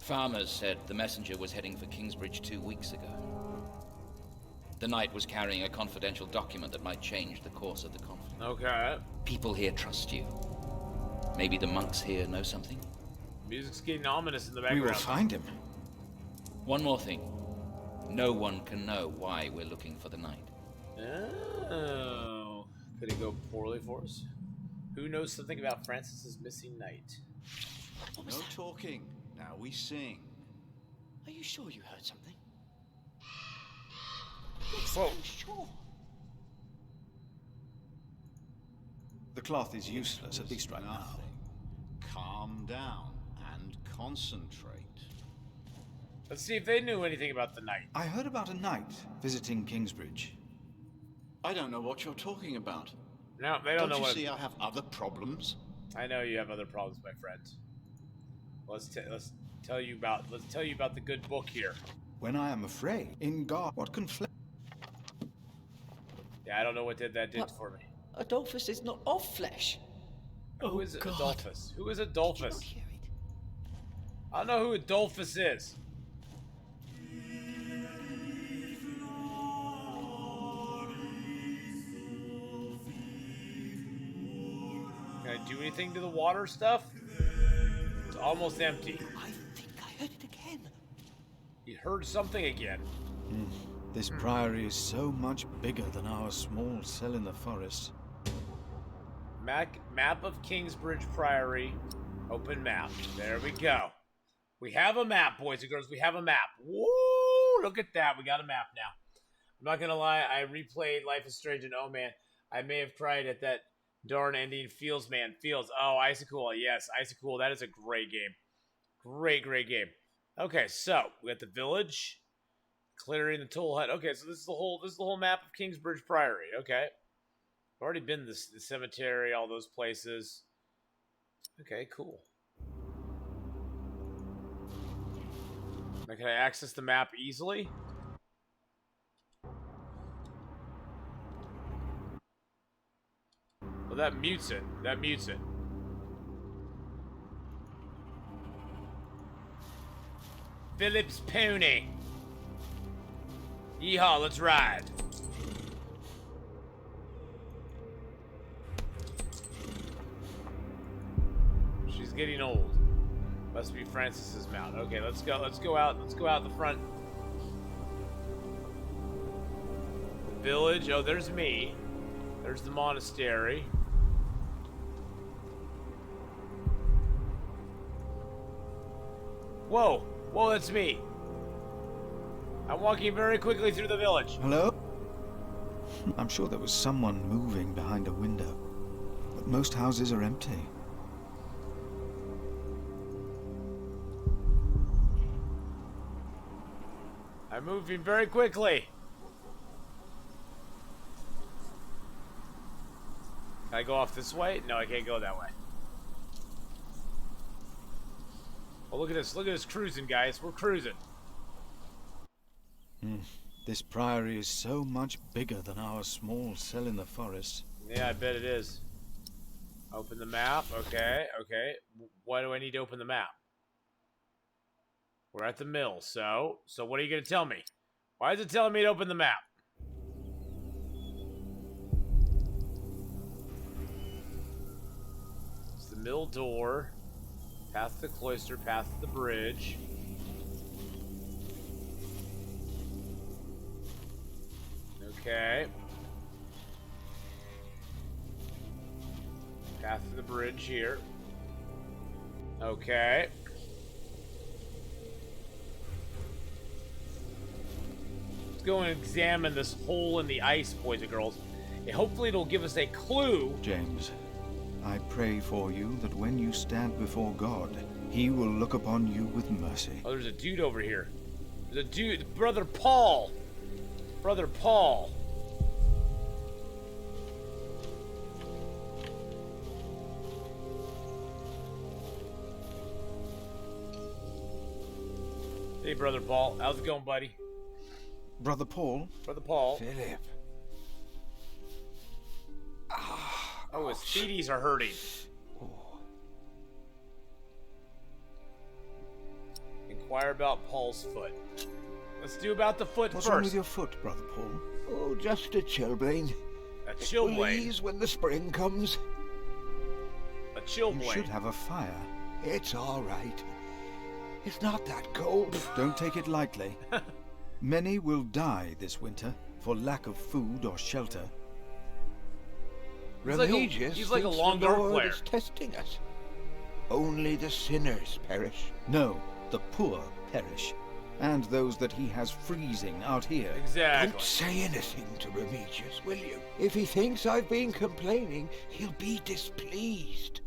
Farmers said the messenger was heading for Kingsbridge 2 weeks ago. The knight was carrying a confidential document that might change the course of the conflict. Okay. People here trust you. Maybe the monks here know something? Music's getting ominous in the background. We will find him. One more thing. No one can know why we're looking for the knight. Oh. Could it go poorly for us? Who knows something about Francis's missing knight? No talking. Now we sing. Are you sure you heard something? Whoa. I'm sure. The cloth is useless, at least right now. Calm down and concentrate. Let's see if they knew anything about the knight. I heard about a knight visiting Kingsbridge. I don't know what you're talking about. No, they don't know you what. See, I have other problems. I know you have other problems, my friend. Let's tell you about the good book here. When I am afraid, in God, what conflict? Yeah, I don't know what that did for me. Adolphus is not of flesh. Who is Adolphus? Who is Adolphus? I don't know who Adolphus is. Can I do anything to the water stuff? It's almost empty. I think I heard it again. You heard something again. This priory is so much bigger than our small cell in the forest. Map of Kingsbridge Priory. Open map. There we go. We have a map, boys and girls. We have a map. Woo! Look at that. We got a map now. I'm not going to lie. I replayed Life is Strange and oh man, I may have cried at that darn ending. Feels, man. Feels. Oh, Icicle. Yes, Icicle. That is a great game. Great, great game. Okay, so we got the village. Clearing the toll hut. Okay, so this is the whole map of Kingsbridge Priory. Okay. I've already been to the cemetery, all those places. Okay, cool. Now, can I access the map easily? Well, that mutes it. That mutes it. Philip's Pony. Yeehaw, let's ride. She's getting old. Must be Francis's mount. Okay, let's go out the front. The village. Oh, there's me. There's the monastery. Whoa, whoa, that's me. I'm walking very quickly through the village. Hello? I'm sure there was someone moving behind a window, but most houses are empty. I'm moving very quickly. Can I go off this way? No, I can't go that way. Oh, look at this. Look at us cruising, guys. We're cruising. This priory is so much bigger than our small cell in the forest. Yeah, I bet it is. Open the map. Okay, okay. Why do I need to open the map? We're at the mill, so what are you going to tell me? Why is it telling me to open the map? It's the mill door. Path to the cloister, path to the bridge. Okay. Path to the bridge here. Okay. Let's go and examine this hole in the ice, boys and girls. Hopefully it'll give us a clue. James, I pray for you that when you stand before God, he will look upon you with mercy. Oh, there's a dude over here. There's a dude. Brother Paul. Brother Paul. Hey, Brother Paul. How's it going, buddy? Brother Paul? Brother Paul. Philip. Oh, his feeties are hurting. Inquire about Paul's foot. Let's do about the foot What's first. wrong with your foot, Brother Paul? Oh, just a chilblain. A chilblain? It will ease when the spring comes. A chilblain? You should have a fire. It's all right. It's not that cold. Don't take it lightly. Many will die this winter for lack of food or shelter. Remigius he's like a thinks long the dark Lord player. is testing us. Only the sinners perish. No, the poor perish, and those that he has freezing out here. Exactly. Don't say anything to Remigius, will you? If he thinks I've been complaining, he'll be displeased.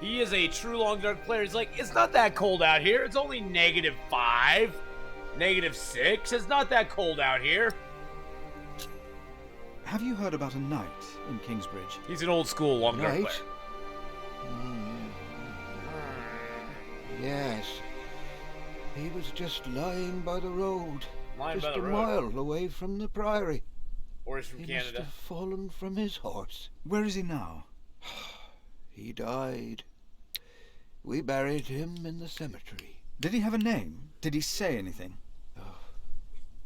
He is a true long dark player. He's like, it's not that cold out here. It's only -5, -6. It's not that cold out here. Have you heard about a knight in Kingsbridge? He's an old school long dark Knight? player. Yes. He was just lying by the road. Lying just by the a road. mile away from the priory. Or he's from He Canada. must have fallen from his horse. Where is he now? He died. We buried him in the cemetery. Did he have a name? Did he say anything?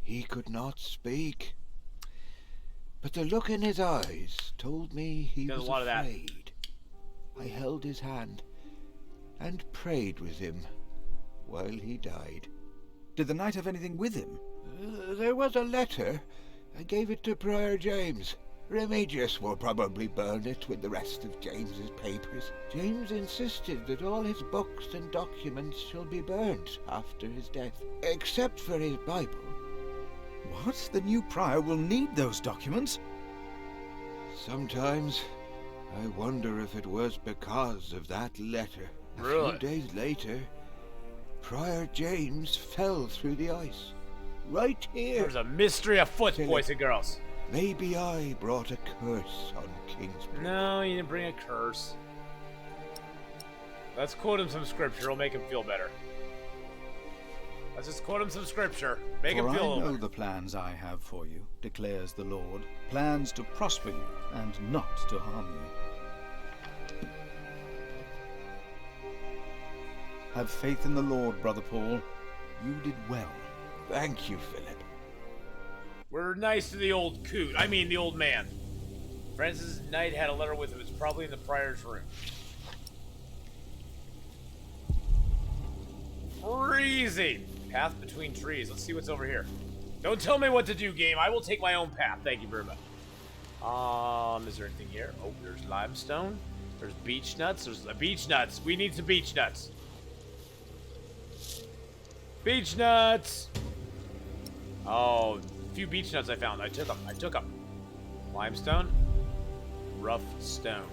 He could not speak. But the look in his eyes told me he Does a was lot of that. afraid. I held his hand and prayed with him. while he died. Did the knight have anything with him? There was a letter. I gave it to Prior James. Remigius will probably burn it with the rest of James's papers. James insisted that all his books and documents shall be burnt after his death, except for his Bible. What? The new prior will need those documents? Sometimes I wonder if it was because of that letter. Really? A few days later, Prior James fell through the ice. Right here. There's a mystery afoot, Philip, boys and girls. Maybe I brought a curse on Kingsbridge. No, you didn't bring a curse. Let's quote him some scripture. It'll make him feel better. Let's just quote him some scripture. Make him For feel a I little know better. the plans I have for you, declares the Lord. Plans to prosper you and not to harm you. Have faith in the Lord, Brother Paul. You did well. Thank you, Philip. We're nice to the old coot. I mean, the old man. Francis Knight had a letter with him. It's probably in the prior's room. Freezing. Path between trees. Let's see what's over here. Don't tell me what to do, game. I will take my own path. Thank you very much. Is there anything here? Oh, there's limestone. There's beech nuts. There's beech nuts. We need some beech nuts. Beech nuts. Oh, a few beech nuts I found. I took them. Limestone. Rough stone.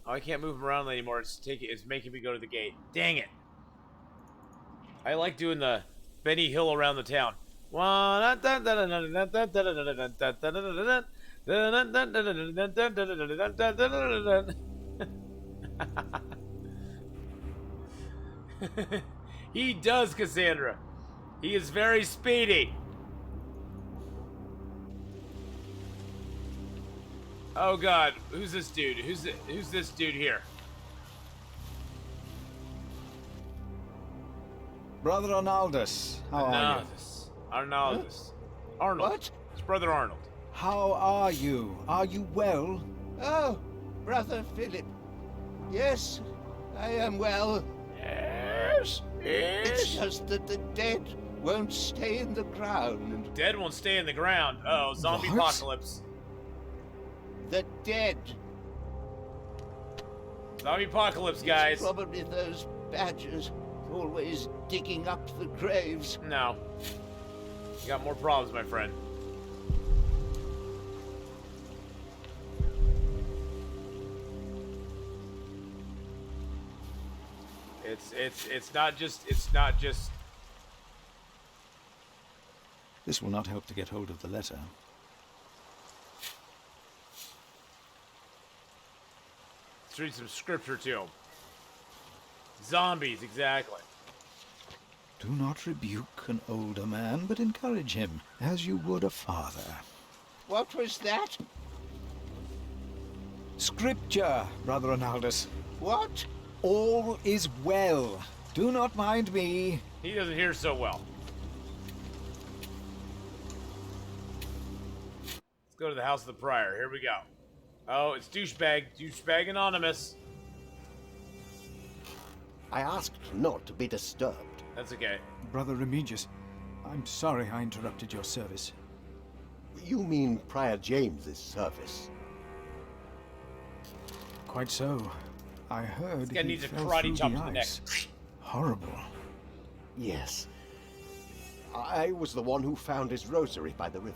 Oh, I can't move him around anymore. It's making me go to the gate. Dang it. I like doing the Benny Hill around the town. He does, Cassandra. He is very speedy. Oh God, who's this dude? Who's this dude here? Brother Arnaldus, how are you? Arnaldus. Arnold. What? It's Brother Arnold. How are you? Are you well? Oh, Brother Philip. Yes, I am well. Yes. It's just that the dead won't stay in the ground. Dead won't stay in the ground. Oh, zombie What? apocalypse. The dead. Zombie apocalypse, guys. It's probably those badgers always digging up the graves. No. You got more problems, my friend. It's not just This will not help to get hold of the letter. Let's read some scripture to him. Zombies, exactly. Do not rebuke an older man, but encourage him, as you would a father. What was that? Scripture, Brother Arnaldus. What? All is well. Do not mind me. He doesn't hear so well. Let's go to the house of the prior. Here we go. Oh, it's douchebag anonymous. I asked not to be disturbed. That's okay. Brother Remigius, I'm sorry I interrupted your service. You mean Prior James's service? Quite so. I heard This guy he needs a fell karate through chop the to the neck. ice. Horrible. Yes. I was the one who found his rosary by the river.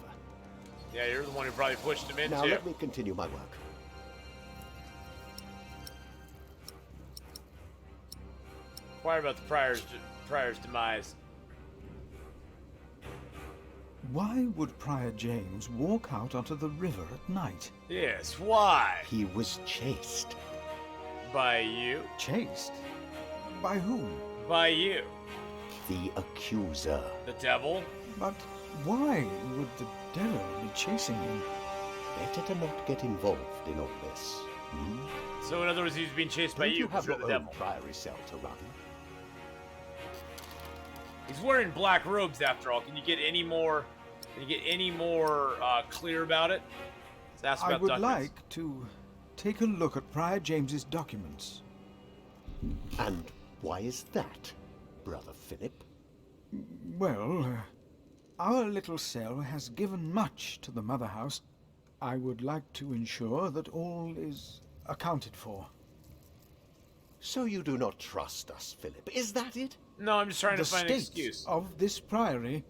Yeah, you're the one who probably pushed him into. Now let me continue my work. Inquire about the prior's demise. Why would Prior James walk out onto the river at night? Yes, why? He was chased. By you? Chased? By whom? By you. The accuser. The devil? But why would the devil be chasing him? Better to not get involved in all this. Hmm? So in other words, he's being chased by Don't you have because you're your the own devil. priory cell to run. He's wearing black robes after all. Can you get any more? Can you get any more clear about it? Let's ask I about would documents. like to take a look at Prior James's documents. And why is that, Brother Philip? Well, our little cell has given much to the Mother House. I would like to ensure that all is accounted for. So you do not trust us, Philip, is that it? No, I'm just trying to The find an state excuse. of this priory.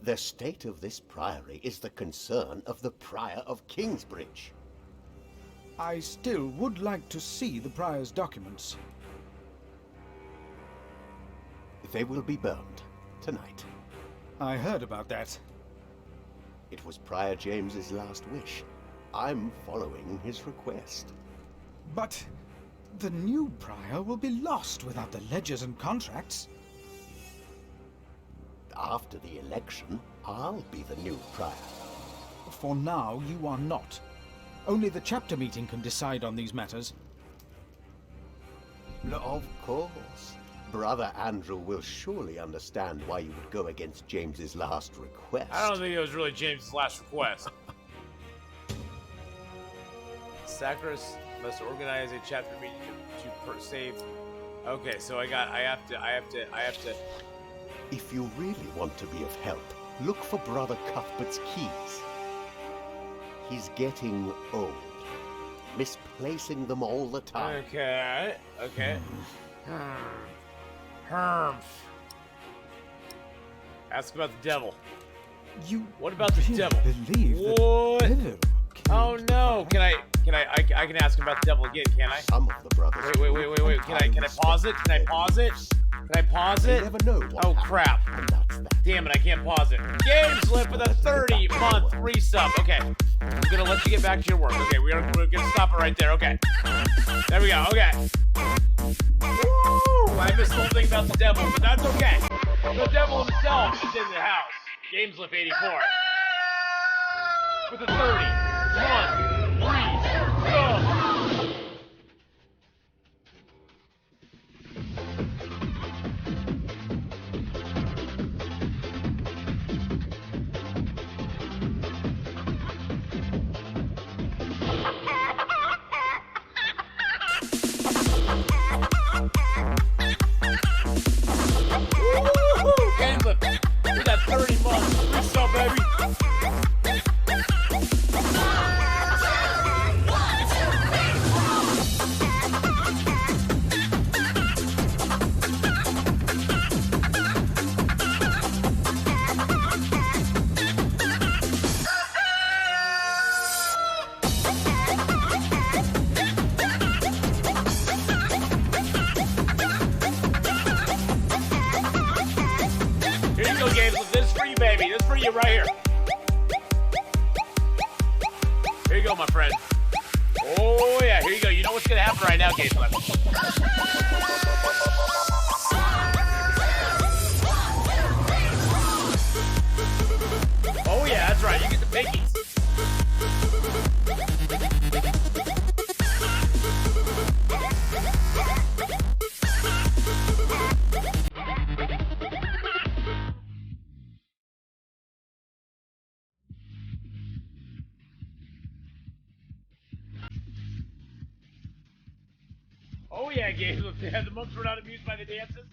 The state of this priory is the concern of the Prior of Kingsbridge. I still would like to see the prior's documents. They will be burned tonight. I heard about that. It was Prior James's last wish. I'm following his request. But the new prior will be lost without the ledgers and contracts. After the election, I'll be the new prior. For now, you are not. Only the chapter meeting can decide on these matters. Of course. Brother Andrew will surely understand why you would go against James's last request. I don't think it was really James' last request. Sacris must organize a chapter meeting to save. Okay, so I have to. If you really want to be of help, look for Brother Cuthbert's keys. He's getting old, misplacing them all the time. Okay. Herm. Ask about the devil. What about the devil? What? Oh no! Can I can ask him about the devil again? Can I? Some of the brothers. Wait. Can I pause it? Can I pause it? Can I pause it? You never know what Oh happens, crap! and that's that. Damn it! I can't pause it. Games Live with a 30-month resub. Okay, I'm gonna let you get back to your work. Okay, we're gonna stop it right there. Okay, there we go. Okay. Woo! I missed the whole thing about the devil, but that's okay. The devil himself is in the house. GamesLift 84 with a 30-month resub. GamesLift with that 30-month resub, baby. Here you go, GamesLift. This is for you, baby. This is for you right here. Here you go, my friend. Oh, yeah. Here you go. You know what's going to happen right now, GamesLift. Oh, yeah. That's right. You get the piggies. Oh yeah, GamesLift. The monks were not amused by the dances.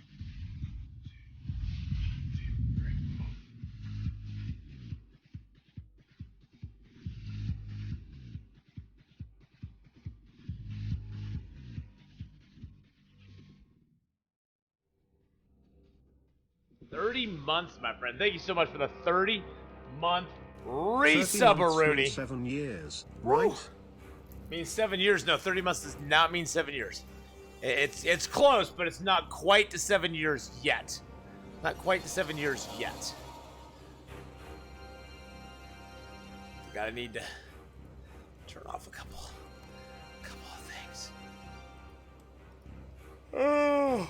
$30 months, my friend. Thank you so much for the 30-month resub-a-rooney. 7 years, right? Means 7 years. No, 30 months does not mean 7 years. It's close, but it's not quite to 7 years yet. Not quite to 7 years yet. gotta need to turn off a couple of things. Oh.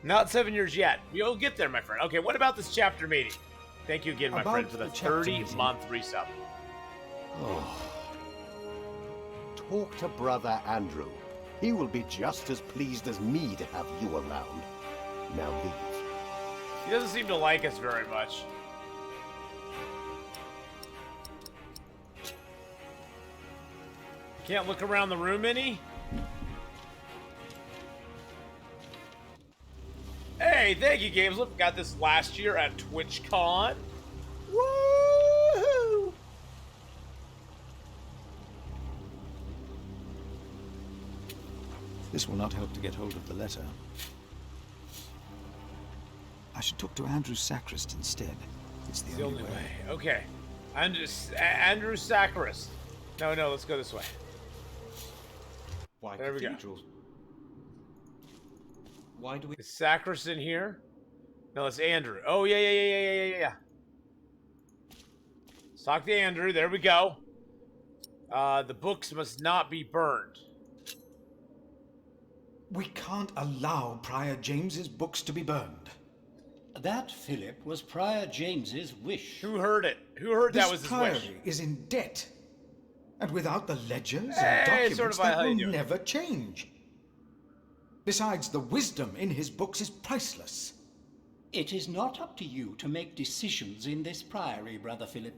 Not 7 years yet. You'll get there, my friend. Okay, what about this chapter meeting? Thank you again, my friend, for the 30-month resub. Oh. Talk to Brother Andrew. He will be just as pleased as me to have you around. Now leave. He doesn't seem to like us very much. Can't look around the room any? Hey, thank you, Games. Look, got this last year at TwitchCon. Woo! This will not help to get hold of the letter. I should talk to Andrew Sacrist instead. It's the only way. Okay. Andrew Sacrist. No, let's go this way. Why there we go. Why do we... Is Sacrist in here? No, it's Andrew. Oh, yeah. Let's talk to Andrew. There we go. The books must not be burned. We can't allow Prior James's books to be burned. That, Philip, was Prior James's wish. Who heard it? Who heard that was his wish? This priory is in debt. And without the ledgers and documents, sort of that will never change. Besides, the wisdom in his books is priceless. It is not up to you to make decisions in this priory, Brother Philip.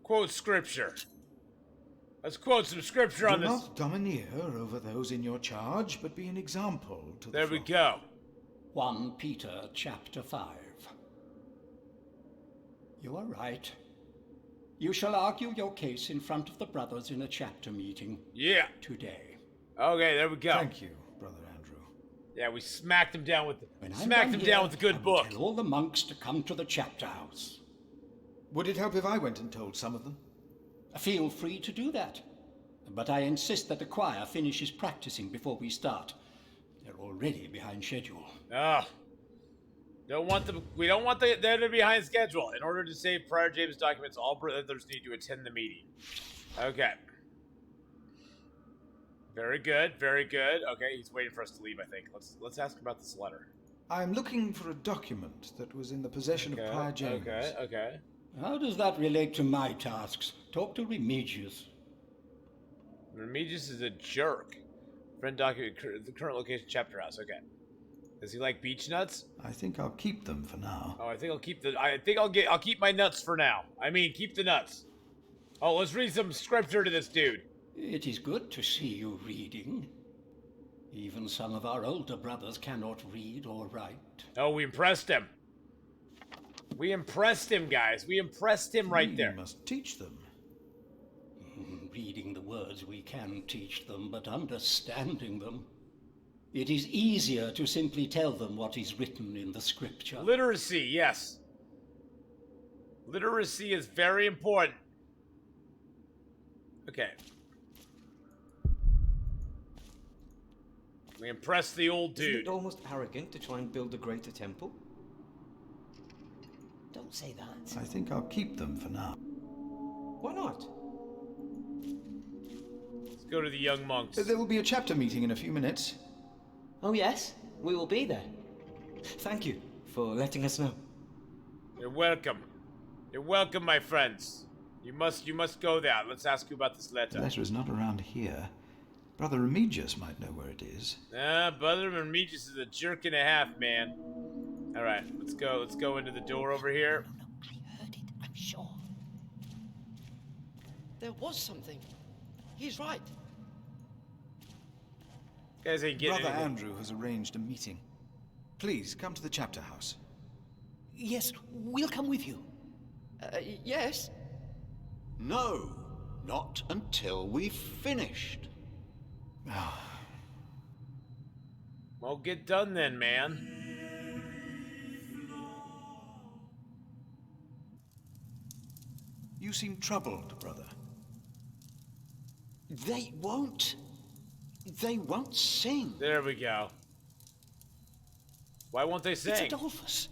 Quote scripture. Let's quote some scripture on Do this. not domineer over those in your charge, but be an example to the There we flock. go. 1 Peter chapter 5. You are right. You shall argue your case in front of the brothers in a chapter meeting. Yeah. Today. Okay, there we go. Thank you, Brother Andrew. Yeah, we smacked him down with the When I'm smacked done him down here, with the good I will book. tell all the monks to come to the chapter house. Would it help if I went and told some of them? Feel free to do that. But I insist that the choir finishes practicing before we start. They're already behind schedule. Oh. We don't want them to be behind schedule. In order to save Prior James documents, all brothers need to attend the meeting. Okay. Very good, very good. Okay, he's waiting for us to leave, I think. Let's ask about this letter. I'm looking for a document that was in the possession of Prior James. Okay. How does that relate to my tasks? Talk to Remigius. Remigius is a jerk. Friend document, the current location, chapter house. Okay. Does he like beech nuts? I think I'll keep them for now. Oh, I'll keep my nuts for now. I mean, keep the nuts. Oh, let's read some scripture to this dude. It is good to see you reading. Even some of our older brothers cannot read or write. Oh, we impressed him. We impressed him, guys. We impressed him right there. We must teach them. Reading the words we can teach them, but understanding them. It is easier to simply tell them what is written in the scripture. Literacy, yes. Literacy is very important. Okay. We impressed the old dude. Isn't it almost arrogant to try and build a greater temple? Don't say that. I think I'll keep them for now. Why not? Let's go to the young monks. There will be a chapter meeting in a few minutes. Oh yes, we will be there. Thank you for letting us know. You're welcome. You're welcome, my friends. You must go there. Let's ask you about this letter. The letter is not around here. Brother Remigius might know where it is. Brother Remigius is a jerk and a half, man. All right, let's go. Let's go into the door over here. No, I heard it. I'm sure. There was something. He's right. Guys ain't getting Brother anything. Andrew has arranged a meeting. Please come to the chapter house. Yes, we'll come with you. Yes. No, not until we've finished. Well, get done then, man. You seem troubled, brother. They won't sing. There we go. Why won't they sing? It's Adolphus.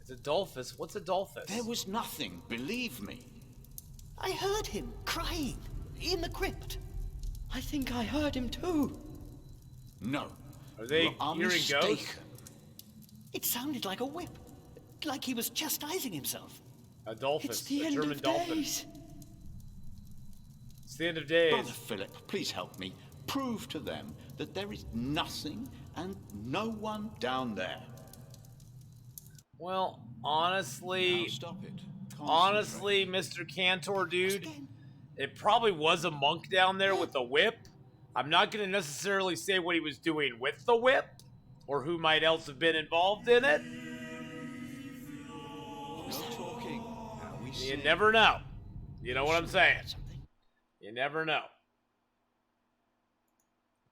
It's Adolphus. What's Adolphus? There was nothing, believe me. I heard him crying in the crypt. I think I heard him too. No. Are they you are hearing mistaken. ghosts? It sounded like a whip. Like he was chastising himself. Adolphus, It's the a end German of dolphin. days. It's the end of days. Brother Philip, please help me. Prove to them that there is nothing and no one down there. Well, honestly... Now stop it. Honestly, Mr. Cantor, dude, it probably was a monk down there with a whip. I'm not going to necessarily say what he was doing with the whip, or who might else have been involved in it. No talking. Now we You sing. never know. You know what I'm saying? You never know.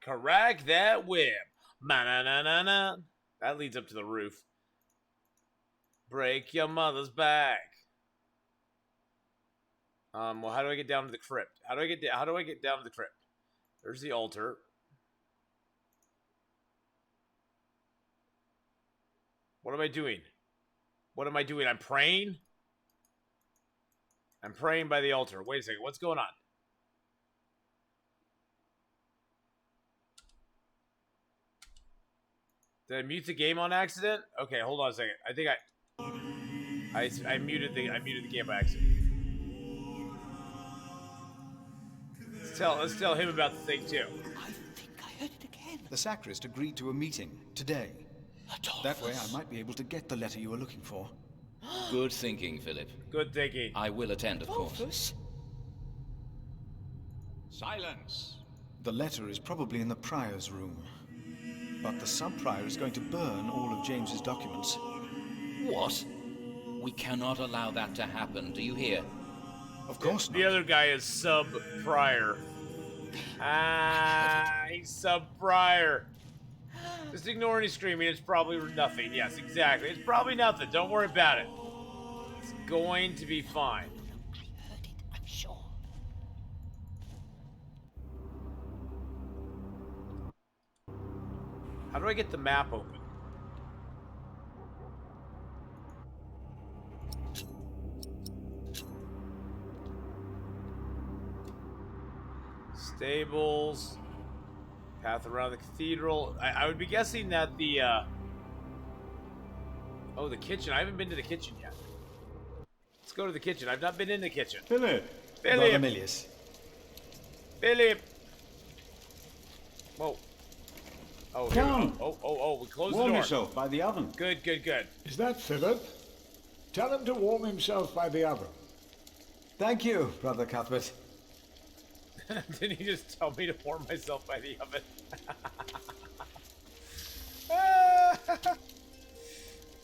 Correct that whip. Ma-na-na-na-na. That leads up to the roof. Break your mother's back. Well, how do I get down to the crypt? How do I get down to the crypt? There's the altar. What am I doing? What am I doing? I'm praying? I'm praying by the altar. Wait a second. What's going on? Did I mute the game on accident? Okay, hold on a second. I think I muted the game by accident. Let's tell him about the thing too. The sacrist agreed to a meeting today. That way I might be able to get the letter you were looking for. Good thinking, Philip. Good thinking. I will attend, of course. Silence. The letter is probably in the prior's room. But the sub-prior is going to burn all of James's documents. What? We cannot allow that to happen. Do you hear? Of course not. The other guy is sub-prior. He's sub-prior. Just ignore any screaming. It's probably nothing. Yes, exactly. It's probably nothing. Don't worry about it. It's going to be fine. I'm sure. How do I get the map open? Stables. Path around the cathedral. I would be guessing that the, oh, the kitchen. I haven't been to the kitchen yet. Let's go to the kitchen. I've not been in the kitchen. Philip. Philip. Emilius. Philip. Whoa. Oh, here we Come. go. Oh, we closed the Warm door. yourself by the oven. Good. Is that Philip? Tell him to warm himself by the oven. Thank you, Brother Cuthbert. Didn't he just tell me to warm myself by the oven?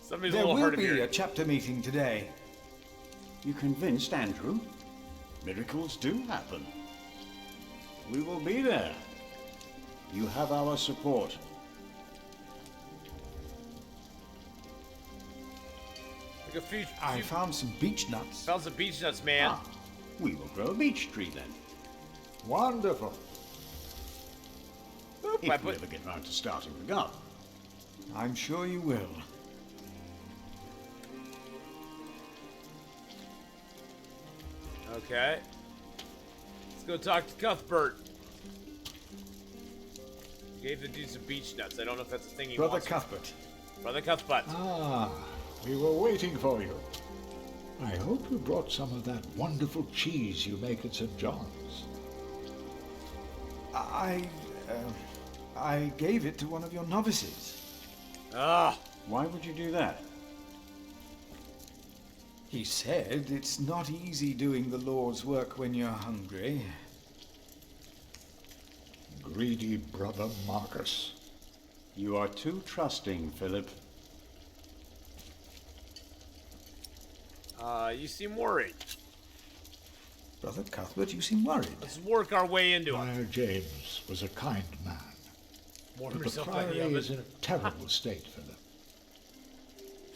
Somebody's a There little will hard of be hearing. a chapter meeting today. You convinced Andrew? Miracles do happen. We will be there. You have our support. Like a few, I found some beech nuts. Found some beech nuts, man. We will grow a beech tree then. Wonderful. If we ever get round to starting the garden. I'm sure you will. Okay. Let's go talk to Cuthbert. Gave the dude some beech nuts. I don't know if that's a thing he Brother wants. Cuthbert. Brother Cuthbert. We were waiting for you. I hope you brought some of that wonderful cheese you make at St. John's. I gave it to one of your novices. Why would you do that? He said it's not easy doing the Lord's work when you're hungry. Greedy brother Marcus. You are too trusting, Philip. You seem worried. Brother Cuthbert, you seem worried. Let's work our way into it. Prior James was a kind man. Warm But the yourself by the priory oven. is in a terrible state, Philip.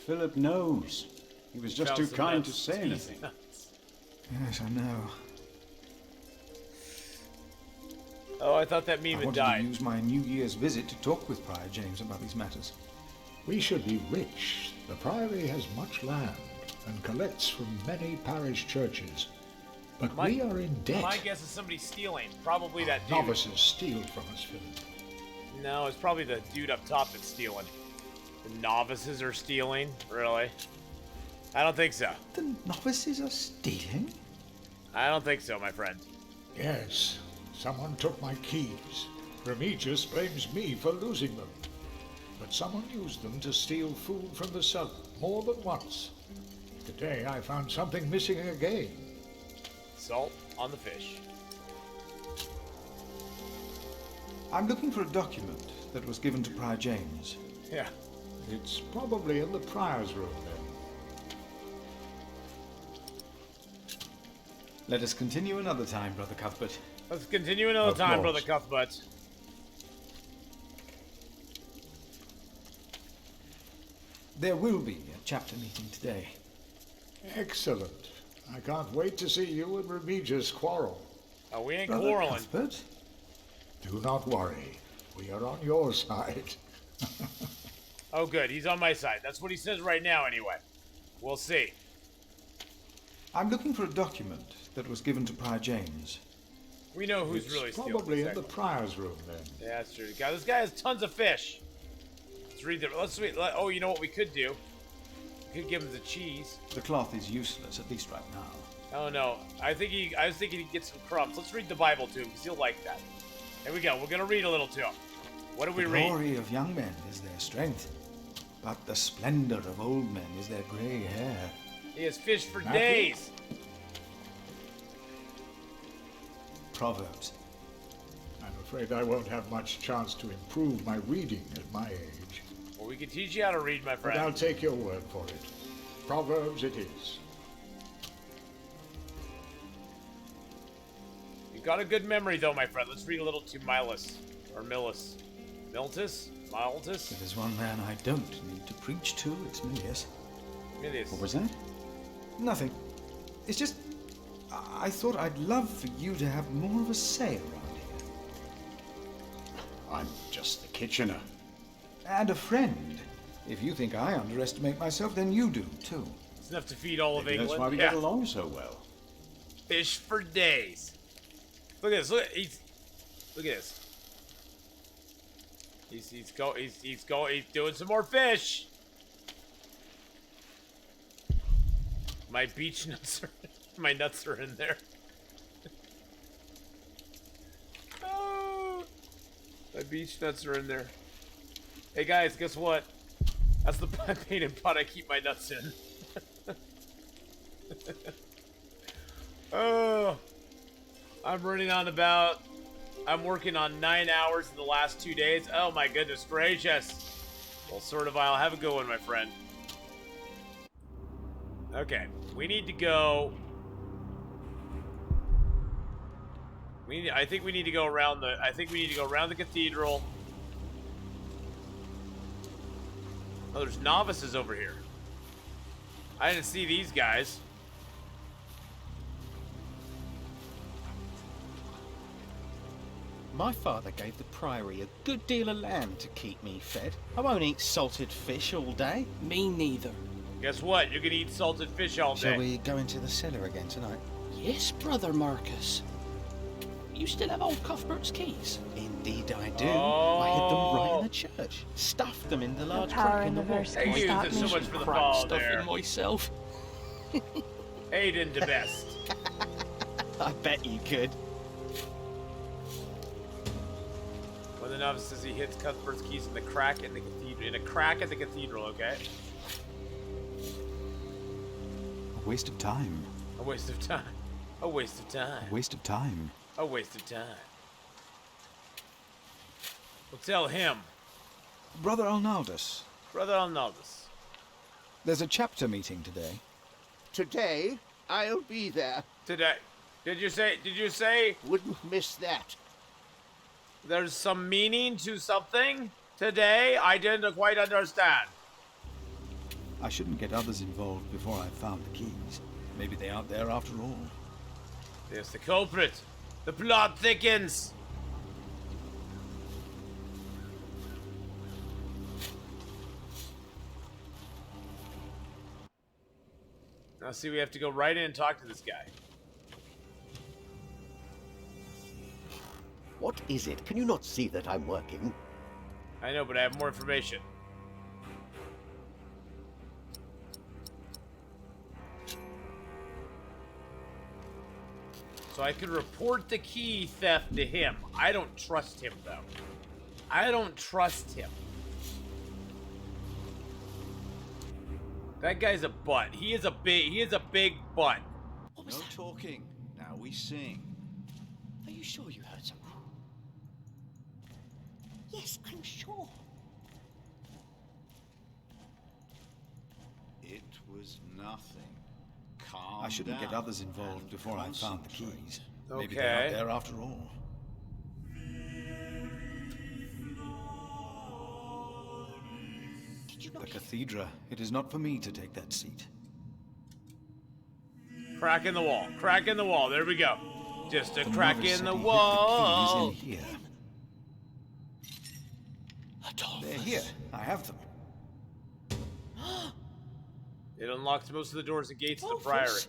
Philip knows. He was just Found too some kind nuts, to say cheese anything. nuts. Yes, I know. Oh, I thought that meme I had wanted died. to use my New Year's visit to talk with Prior James about these matters. We should be rich. The Priory has much land and collects from many parish churches. But we are in debt. My guess is somebody's stealing. Probably that dude. Novices steal from us, Philip. No, it's probably the dude up top that's stealing. The novices are stealing? Really? I don't think so. The novices are stealing? I don't think so, my friend. Yes, someone took my keys. Remigius blames me for losing them. But someone used them to steal food from the cellar more than once. Today I found something missing again. Salt on the fish. I'm looking for a document that was given to Prior James. Yeah. It's probably in the Prior's room then. Let us continue another time, Brother Cuthbert. Let's continue another time, Brother Cuthbert. There will be a chapter meeting today. Excellent. I can't wait to see you and Remigius quarrel. Oh, we ain't Brother quarreling. Cuthbert? Do not worry. We are on your side. Oh, good. He's on my side. That's what he says right now, anyway. We'll see. I'm looking for a document that was given to Prior James. We know who's It's really stealing. probably in the Prior's room then. Yeah, that's true. God, this guy has tons of fish. Let's read the. Let's read. Oh, you know what we could do? We could give him the cheese. The cloth is useless, at least right now. Oh no, I was thinking he'd get some crumbs. Let's read the Bible to him because he'll like that. Here we go. We're gonna read a little to him. What do we read? The glory of young men is their strength, but the splendor of old men is their gray hair. He has fished for Matthew? days. Proverbs. I'm afraid I won't have much chance to improve my reading at my age. Well, we can teach you how to read, my But friend. I'll take your word for it. Proverbs it is. You've got a good memory, though, my friend. Let's read a little to Milus or Milus. Miltus? Miltus? If there's one man I don't need to preach to, it's Milius. Milius. What was that? Nothing. It's just, I thought I'd love for you to have more of a say around here. I'm just the Kitchener. And a friend. If you think I underestimate myself, then you do, too. It's enough to feed all of Maybe England. that's why we get along so well. Fish for days. Look at this. Look at this. He's doing some more fish. My beach nuts are my nuts are in there. Oh, my beach nuts are in there. Hey guys, guess what? That's the painted pot I keep my nuts in. Oh, I'm running on about. I'm working on 9 hours in the last 2 days. Oh my goodness gracious. Well, sort of. I'll have a good one, my friend. Okay, we need to go. I think we need to go around the. I think we need to go around the cathedral. Oh, there's novices over here. I didn't see these guys. My father gave the Priory a good deal of land to keep me fed. I won't eat salted fish all day. Me neither. Guess what? You're gonna eat salted fish all day. Shall we go into the cellar again tonight? Yes, Brother Marcus. You still have old Cuthbert's keys? Indeed I do. I hid them right in the church. Stuffed them in the large crack in the wall. Hey, you did so much for the ball there. Stuffing myself. Aiden the best. I bet you could. When the novice says he hits Cuthbert's keys in the crack in the cathedral, in a crack at the cathedral, okay? A waste of time. A waste of time. A waste of time. A waste of time. A waste of time. We'll tell him. Brother Arnaldus. Brother Arnaldus. There's a chapter meeting today. Today, I'll be there. Today. Did you say? Wouldn't miss that. There's some meaning to something today? I didn't quite understand. I shouldn't get others involved before I've found the keys. Maybe they aren't there after all. There's the culprit. The plot thickens. Now see, we have to go right in and talk to this guy. What is it? Can you not see that I'm working? I know, but I have more information. So I could report the key theft to him. I don't trust him, though. I don't trust him. That guy's a butt. He is a big butt. No talking. Now we sing. Are you sure you heard something? Yes, I'm sure. It was nothing. Calm I shouldn't down get others involved and before I found the concentrate. keys. Maybe they're Okay. out there after all. The cathedra. It is not for me to take that seat. Crack in the wall. Crack in the wall. There we go. Just a The crack novice in said the he hid wall. the keys in here. They're here. I have them. It unlocks most of the doors and gates of the priory.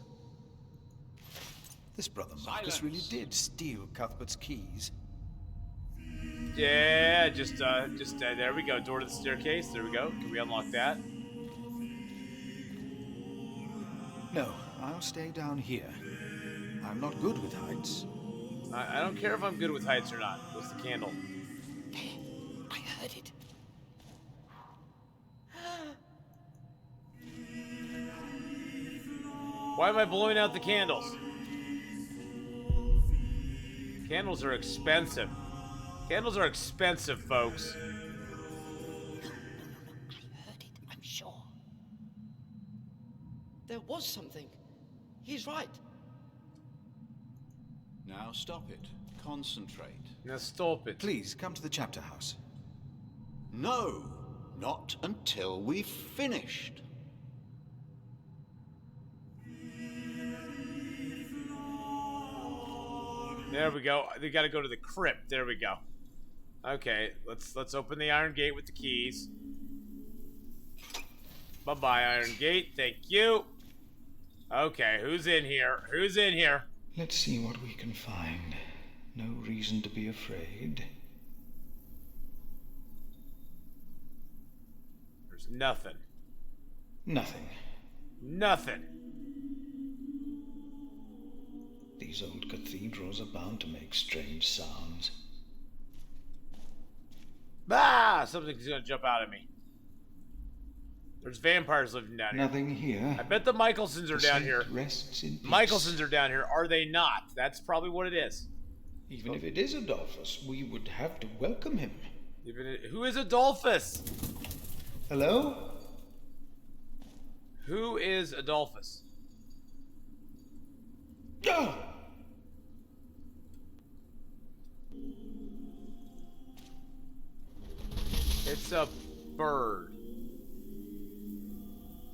This brother Marcus really did steal Cuthbert's keys. Yeah, just there we go. Door to the staircase. There we go. Can we unlock that? No, I'll stay down here. I'm not good with heights. I don't care if I'm good with heights or not. What's the candle? I heard it. Why am I blowing out the candles? Candles are expensive. Candles are expensive, folks. I'm sure. There was something. He's right. Now stop it. Concentrate. Now stop it. Please, come to the chapter house. No, not until we've finished. There we go. They got to go to the crypt. There we go. Okay, let's open the iron gate with the keys. Bye-bye, iron gate. Thank you. Okay, who's in here? Who's in here? Let's see what we can find. No reason to be afraid. There's nothing. Nothing. Nothing. These old cathedrals are bound to make strange sounds. Ah! Something's gonna jump out at me. There's vampires living down here. Nothing here. I bet the Michelsons are The down saint here. rests in peace. Michelsons are down here. Are they not? That's probably what it is. Even if it is Adolphus, we would have to welcome him. Who is Adolphus? Hello? Who is Adolphus? Oh! It's a bird.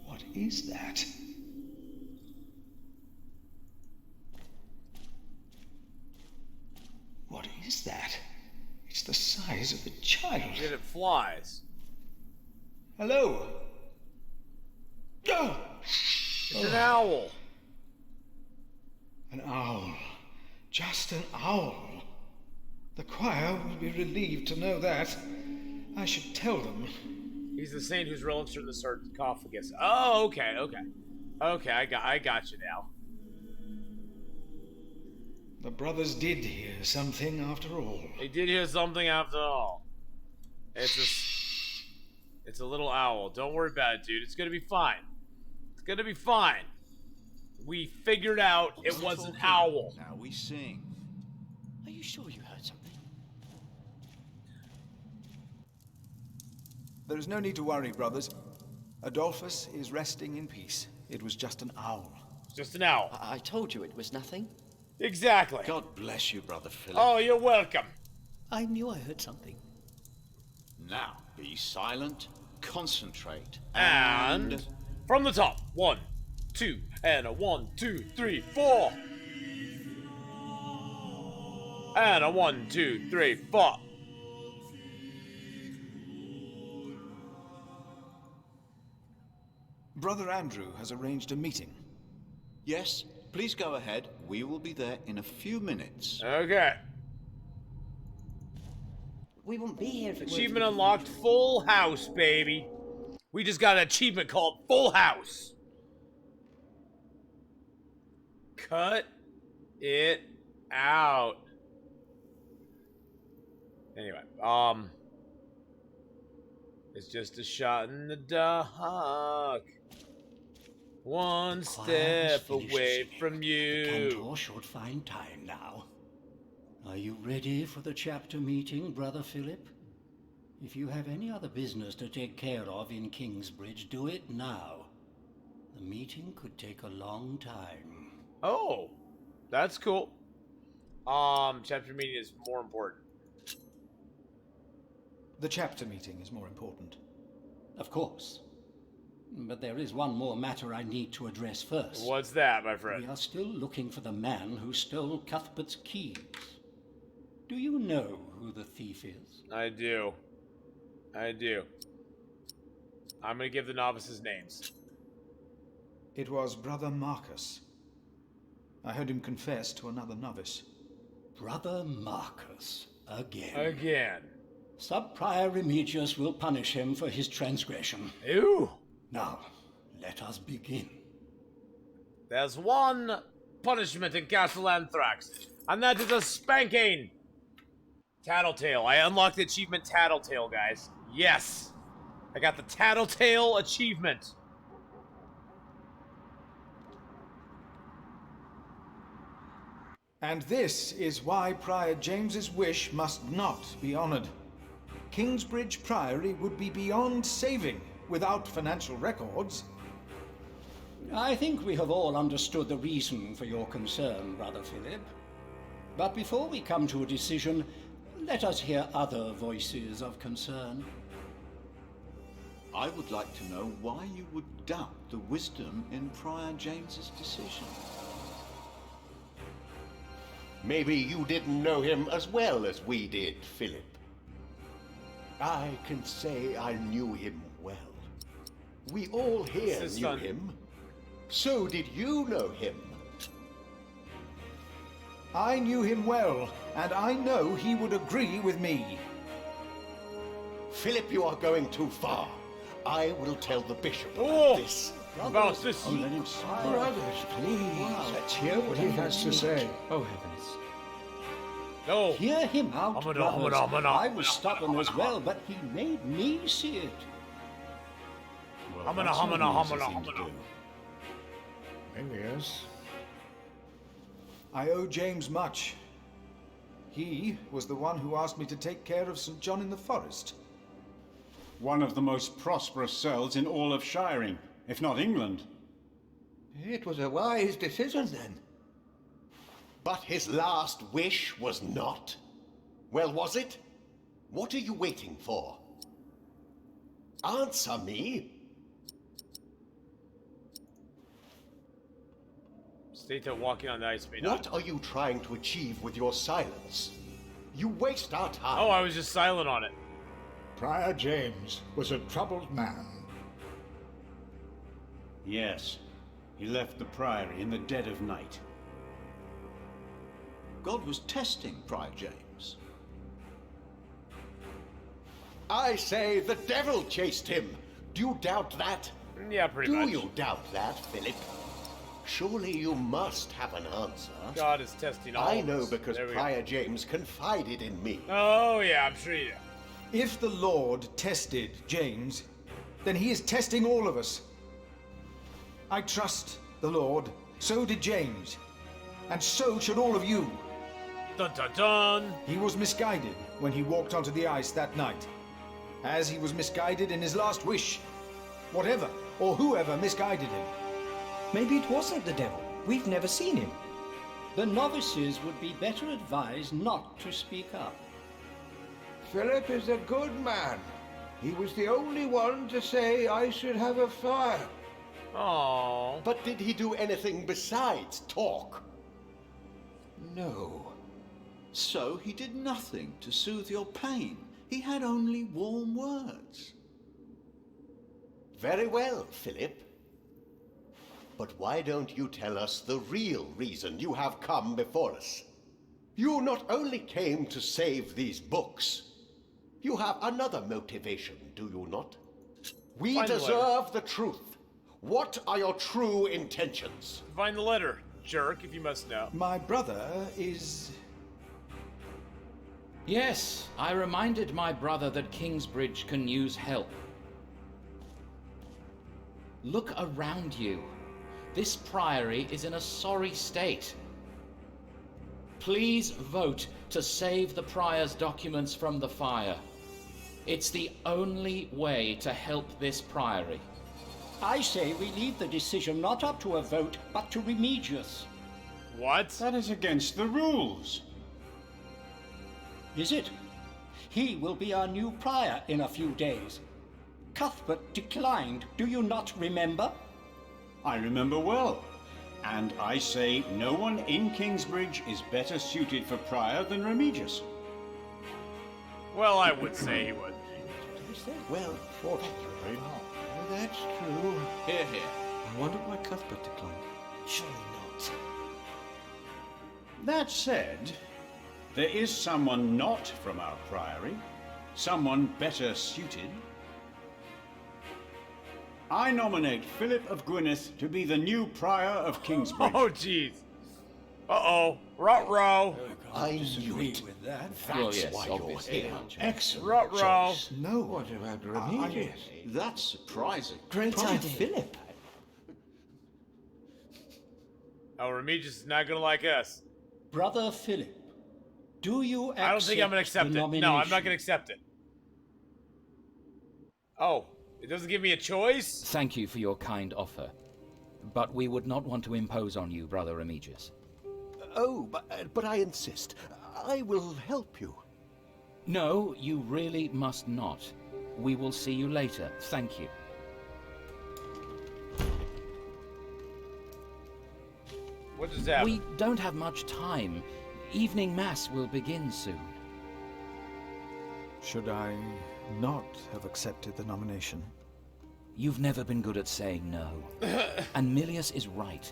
What is that? What is that? It's the size of a child. Look at it flies. Hello? Oh! It's an owl. An owl. Just an owl. The choir will be relieved to know that. I should tell them. He's the saint whose relics are in the sarcophagus. Oh, okay, okay. Okay, I got you now. The brothers did hear something after all. They did hear something after all. It's a little owl. Don't worry about it, dude. It's gonna be fine. It's gonna be fine. We figured out it was an owl. Now we sing. Are you sure you heard something? There is no need to worry, brothers. Adolphus is resting in peace. It was just an owl. Just an owl. I told you it was nothing. Exactly. God bless you, Brother Philip. Oh, you're welcome. I knew I heard something. Now, be silent, concentrate, And from the top. 1, 2, and a 1, 2, 3, 4. And a 1, 2, 3, 4. Brother Andrew has arranged a meeting. Yes, please go ahead. We will be there in a few minutes. Okay. We wouldn't be here if it Achievement unlocked. Full house, baby. We just got an achievement called Full House. Cut it out. Anyway, it's just a shot in the dark. One step away from you. Cantor should find time now. Are you ready for the chapter meeting, Brother Philip? If you have any other business to take care of in Kingsbridge, do it now. The meeting could take a long time. Oh, that's cool. Chapter meeting is more important. The chapter meeting is more important. Of course. But there is one more matter I need to address first. What's that, my friend? We are still looking for the man who stole Cuthbert's keys. Do you know who the thief is? I do. I do. I'm gonna give the novices names. It was Brother Marcus. I heard him confess to another novice. Brother Marcus, again. Again. Sub-Prior Remigius will punish him for his transgression. Ew. Now, let us begin. There's one punishment in Castle Anthrax, and that is a spanking. Tattletale. I unlocked the achievement Tattletale, guys. Yes. I got the Tattletale achievement. And this is why Prior James's wish must not be honored. Kingsbridge Priory would be beyond saving without financial records. I think we have all understood the reason for your concern, Brother Philip. But before we come to a decision, let us hear other voices of concern. I would like to know why you would doubt the wisdom in Prior James's decision. Maybe you didn't know him as well as we did, Philip. I can say I knew him well. We all here knew him. So did you know him? I knew him well, and I know he would agree with me. Philip, you are going too far. I will tell the bishop about this. About this. Oh, let him brothers, please. Let's hear what he has to say. Oh, heavens. No. Hear him out, brothers. I was stubborn as well, but he made me see it. Yes. I owe James much. He was the one who asked me to take care of St. John in the Forest. One of the most prosperous cells in all of Shiring, if not England. It was a wise decision then. But his last wish was not. Well, was it? What are you waiting for? Answer me. State that walking on the ice may not. What are you trying to achieve with your silence? You waste our time. Oh, I was just silent on it. Prior James was a troubled man. Yes. He left the priory in the dead of night. God was testing Prior James. I say the devil chased him. Do you doubt that? Yeah, pretty much. Do you doubt that, Philip? Surely you must have an answer. God is testing all I of know us. because There we Prior James confided in me. Oh, yeah, I'm sure you do. If the Lord tested James, then he is testing all of us. I trust the Lord. So did James. And so should all of you. Dun dun dun! He was misguided when he walked onto the ice that night. As he was misguided in his last wish. Whatever or whoever misguided him. Maybe it wasn't the devil. We've never seen him. The novices would be better advised not to speak up. Philip is a good man. He was the only one to say I should have a fire. Oh. But did he do anything besides talk? No. So he did nothing to soothe your pain. He had only warm words. Very well, Philip. But why don't you tell us the real reason you have come before us? You not only came to save these books, you have another motivation, do you not? We Find the deserve the truth. What are your true intentions? Find the letter, jerk, if you must know. My brother is... Yes, I reminded my brother that Kingsbridge can use help. Look around you. This priory is in a sorry state. Please vote to save the prior's documents from the fire. It's the only way to help this priory. I say we leave the decision not up to a vote, but to Remigius. What? That is against the rules. Is it? He will be our new prior in a few days. Cuthbert declined, do you not remember? I remember well. And I say no one in Kingsbridge is better suited for prior than Remigius. Well, I would say he would. Well, Fortunately not. That's true. Hear, hear. I wonder why Cuthbert declined. Surely not. That said, there is someone not from our priory, someone better suited. I nominate Philip of Gwynedd to be the new prior of Kingsbridge. Oh, jeez. Uh-oh. Ruh-roh. I knew it. With that. That's Well, yes, why you're obviously. here. Excellent Ruh-roh. choice. No. What about Remigius? That's surprising. Great Prior idea. Philip. Oh, Remigius is not gonna like us. Brother Philip, do you accept I don't think I'm gonna accept the it. nomination? No, I'm not gonna accept it. Oh, it doesn't give me a choice? Thank you for your kind offer. But we would not want to impose on you, Brother Remigius. Oh, but I insist. I will help you. No, you really must not. We will see you later. Thank you. What does that? We don't have much time. Evening Mass will begin soon. Should I not have accepted the nomination? You've never been good at saying no. And Milius is right.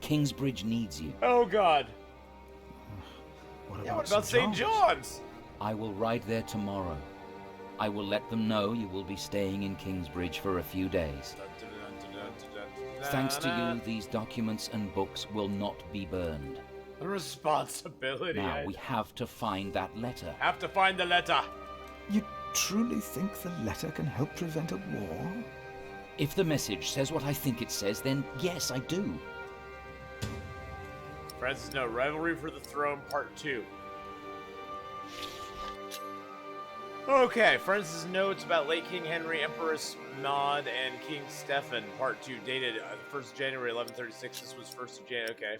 Kingsbridge needs you. Oh, God. What Yeah, what about St. John's? I will ride there tomorrow. I will let them know you will be staying in Kingsbridge for a few days. Thanks to you, these documents and books will not be burned. The responsibility. Now, we have to find that letter. have to find the letter. You truly think the letter can help prevent a war? If the message says what I think it says, then yes, I do. Francis Note, Rivalry for the Throne, Part 2. Okay, Francis Notes about late King Henry, Empress Maud, and King Stephen, Part 2, dated 1st January 1136. This was 1st of January, okay.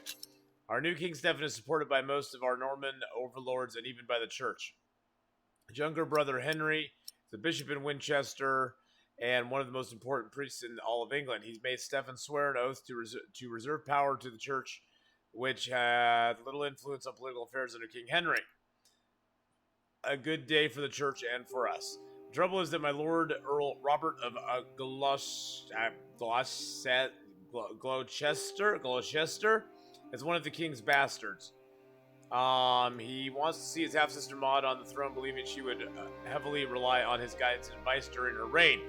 Our new King Stephen is supported by most of our Norman overlords and even by the church. His younger brother Henry, the bishop in Winchester, and one of the most important priests in all of England. He's made Stephen swear an oath to reserve power to the church, which had little influence on political affairs under King Henry. A good day for the church and for us. The trouble is that my Lord Earl Robert of Gloucester is one of the king's bastards. He wants to see his half-sister Maud on the throne, believing she would heavily rely on his guidance and advice during her reign.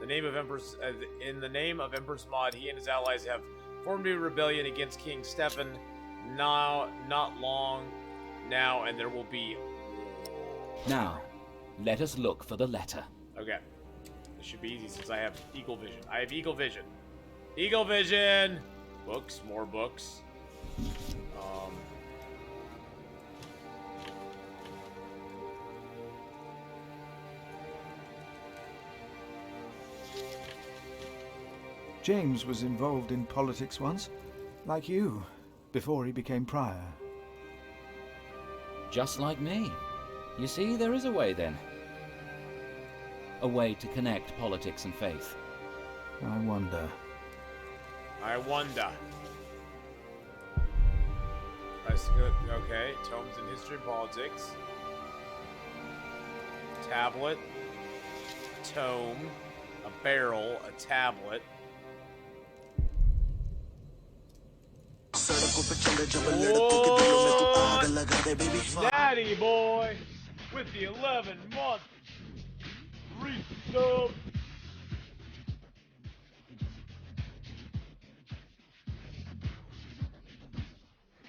In the name of Empress Maud, he and his allies have formed a rebellion against King Stephen. Now, not long now, and there will be. Now, let us look for the letter. Okay, this should be easy since I have eagle vision. I have eagle vision. Eagle vision. Books, more books. James was involved in politics once, like you, before he became prior. Just like me. You see, there is a way then. A way to connect politics and faith. I wonder. I wonder. Okay, tomes in history and politics. Tablet. Tome. A barrel. A tablet. Natty boy with the 11-month resub.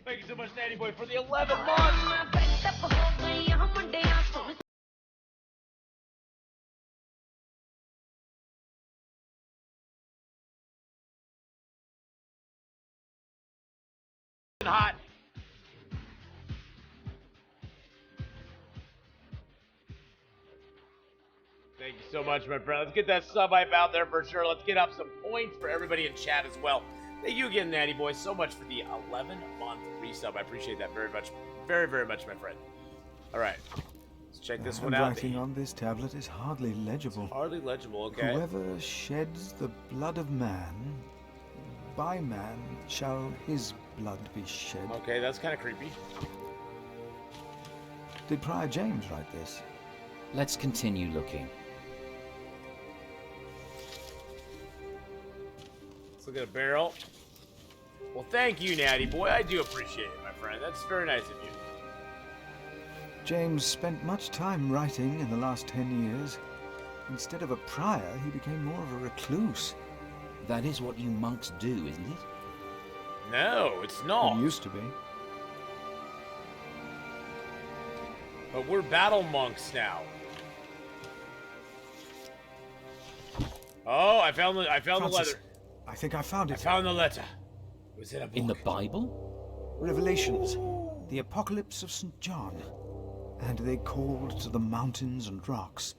Thank you so much, Natty boy, for the 11 months. Hot. Thank you so much, my friend. Let's get that sub hype out there for sure. Let's get up some points for everybody in chat as well. Thank you again, Natty Boy, so much for the 11-month resub. I appreciate that very much. Very, very much, my friend. All right. Let's check this one out. Handwriting on this tablet is hardly legible. Hardly legible, okay. Whoever sheds the blood of man, by man shall his blood be shed. Okay, that's kind of creepy. Did Prior James write this? Let's continue looking. Let's look at a barrel. Well, thank you, Natty Boy. I do appreciate it, my friend. That's very nice of you. James spent much time writing in the last 10 years. Instead of a prior, he became more of a recluse. That is what you monks do, isn't it? No, it's not. It used to be. But we're battle monks now. Oh, I found the letter. I think I found it. I found the letter. It was in a book. In the Bible? Revelations. The Apocalypse of St. John. And they called to the mountains and rocks.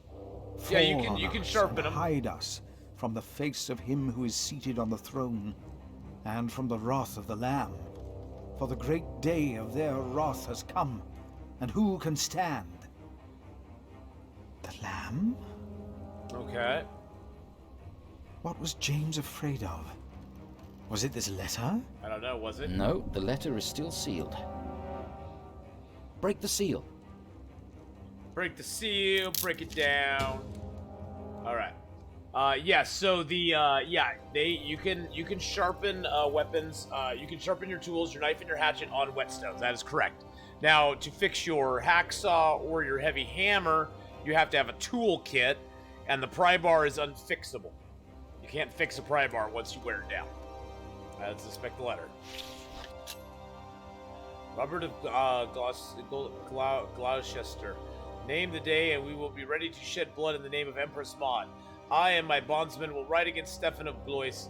Yeah, you can sharpen them. Hide us from the face of him who is seated on the throne, and from the wrath of the Lamb. For the great day of their wrath has come, and who can stand? The Lamb? Okay. What was James afraid of? Was it this letter? I don't know, was it? No, the letter is still sealed. Break the seal. Break the seal, break it down. All right. Yeah, so the you can sharpen weapons. You can sharpen your tools, your knife and your hatchet on whetstones. That is correct. Now, to fix your hacksaw or your heavy hammer, you have to have a tool kit, and the pry bar is unfixable. You can't fix a pry bar once you wear it down. Let's inspect the letter. Robert of Gloucester, name the day, and we will be ready to shed blood in the name of Empress Maud. I and my bondsmen will ride against Stephen of Blois.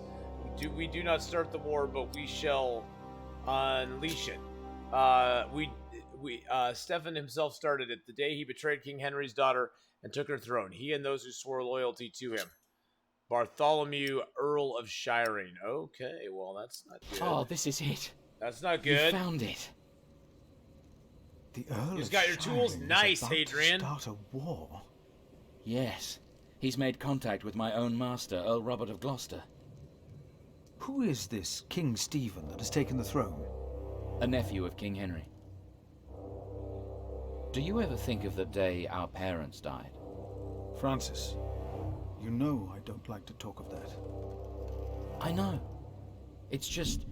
We do not start the war, but we shall unleash it. Stephen himself started it the day he betrayed King Henry's daughter and took her throne. He and those who swore loyalty to him. Bartholomew, Earl of Shiring. Okay, well, that's not good. Oh, this is it. That's not good. You found it. The Earl He's of got your tools. Shiring Nice, is about Hadrian. to start a war. Yes. He's made contact with my own master, Earl Robert of Gloucester. Who is this King Stephen that has taken the throne? A nephew of King Henry. Do you ever think of the day our parents died? Francis, you know I don't like to talk of that. I know. It's just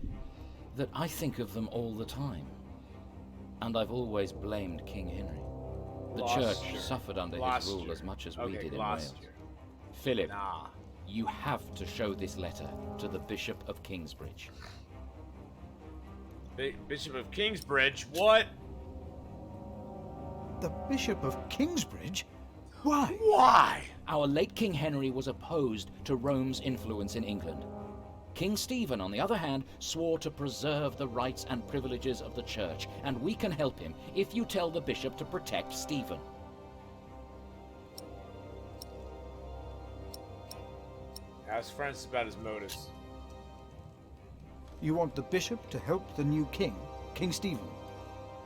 that I think of them all the time. And I've always blamed King Henry. The church suffered under his rule as much as we did in Wales. Philip, you have to show this letter to the Bishop of Kingsbridge. Bishop of Kingsbridge? What? The Bishop of Kingsbridge? Why? Why? Our late King Henry was opposed to Rome's influence in England. King Stephen, on the other hand, swore to preserve the rights and privileges of the church, and we can help him if you tell the bishop to protect Stephen. Ask Francis about his motives. You want the bishop to help the new king, King Stephen?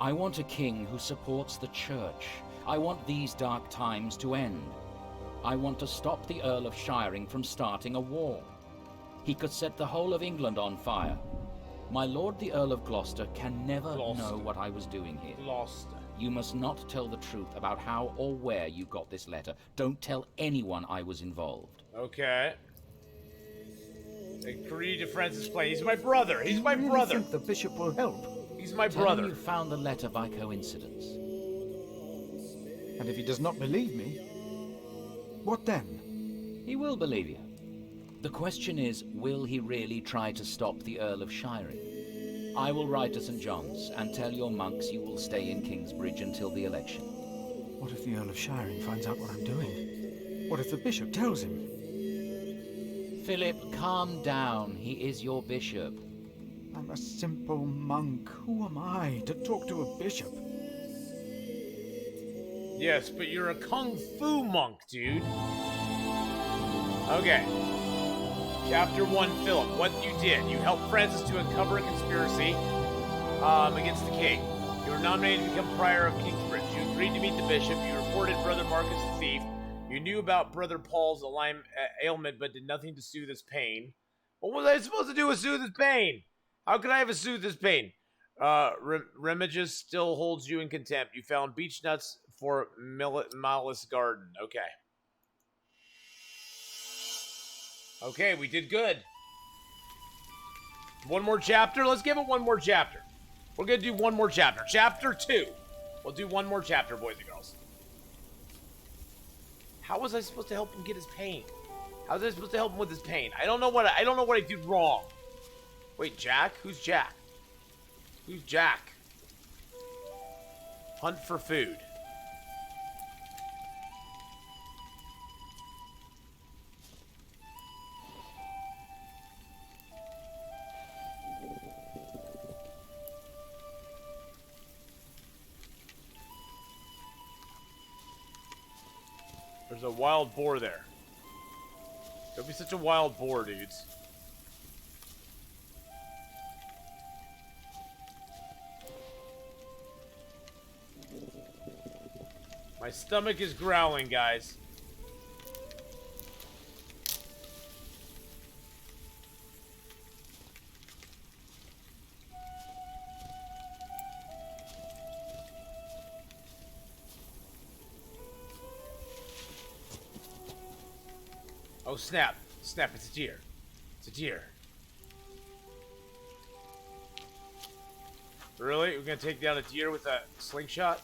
I want a king who supports the church. I want these dark times to end. I want to stop the Earl of Shiring from starting a war. He could set the whole of England on fire. My lord the Earl of Gloucester can never know what I was doing here. Gloucester. You must not tell the truth about how or where you got this letter. Don't tell anyone I was involved. Okay. Agree to Francis' plan. He's my brother. He's my brother. You think the bishop will help? He's my Tell brother. him you found the letter by coincidence. And if he does not believe me, what then? He will believe you. The question is, will he really try to stop the Earl of Shiring? I will ride to St. John's and tell your monks you will stay in Kingsbridge until the election. What if the Earl of Shiring finds out what I'm doing? What if the bishop tells him? Philip, calm down. He is your bishop. I'm a simple monk. Who am I to talk to a bishop? Yes, but you're a kung fu monk, dude. Okay. Chapter 1, Philip. What you did. You helped Francis to uncover a conspiracy against the king. You were nominated to become prior of Kingsbridge. You agreed to meet the bishop. You reported Brother Marcus a thief. You knew about Brother Paul's ailment, but did nothing to soothe his pain. What was I supposed to do with soothe his pain? How could I have a soothe his pain? Remigius still holds you in contempt. You found beech nuts for Malice Garden. Okay. Okay, we did good. One more chapter? Let's give it one more chapter. We're going to do one more chapter. Chapter 2. We'll do one more chapter, boys and girls. How was I supposed to help him get his pain? How was I supposed to help him with his pain? I don't know what I did wrong. Wait, Jack? Who's Jack? Who's Jack? Hunt for food. There's a wild boar there. Don't be such a wild boar, dudes. My stomach is growling, guys. Oh, snap. Snap, it's a deer. It's a deer. Really? We're gonna take down a deer with a slingshot?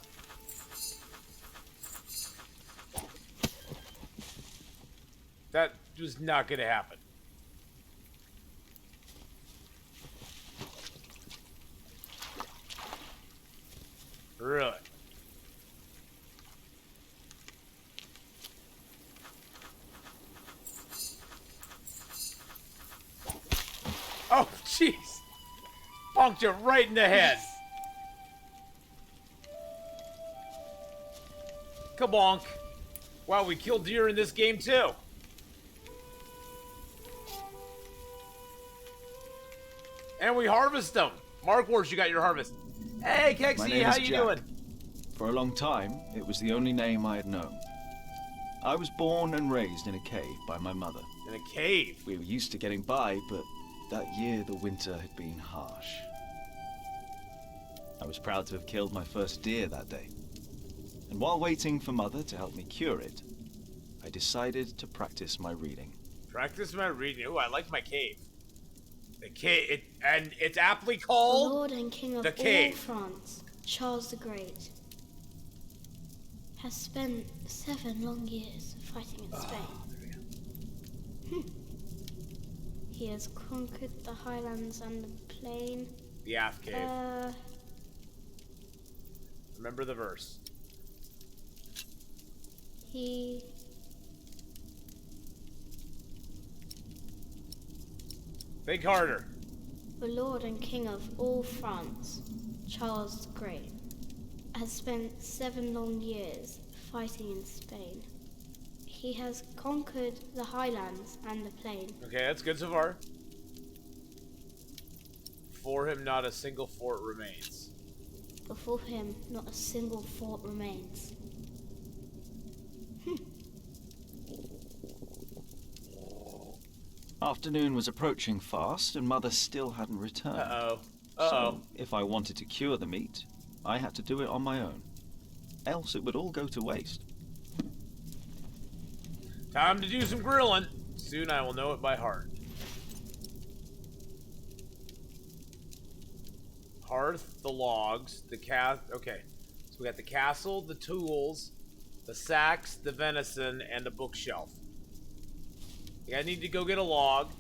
That was not gonna happen. Really? Oh, jeez. Bonked it right in the head. Kabonk. Wow, we killed deer in this game too. And we harvest them. Mark Wars, you got your harvest. Hey, My Kexy, name how is you Jack. doing? For a long time, it was the only name I had known. I was born and raised in a cave by my mother. In a cave? We were used to getting by, but that year the winter had been harsh. I was proud to have killed my first deer that day. And while waiting for Mother to help me cure it, I decided to practice my reading. Practice my reading. Ooh, I like my cave. The cave, and it's aptly called The Lord and King of the all cave. France, Charles the Great, has spent 7 long years fighting in Spain. He has conquered the highlands and the plain. The Ath Cave. Remember the verse. He Think harder. The Lord and King of all France, Charles the Great, has spent 7 long years fighting in Spain. He has conquered the highlands and the plain. Okay, that's good so far. For him, not a single fort remains. Before him, not a single fort remains. Afternoon was approaching fast, and Mother still hadn't returned. Uh-oh. So, if I wanted to cure the meat, I had to do it on my own. Else it would all go to waste. Time to do some grilling. Soon I will know it by heart. hearth, the logs, the okay. So we got the castle, the tools, the sacks, the venison, and the bookshelf. Yeah, I need to go get a log.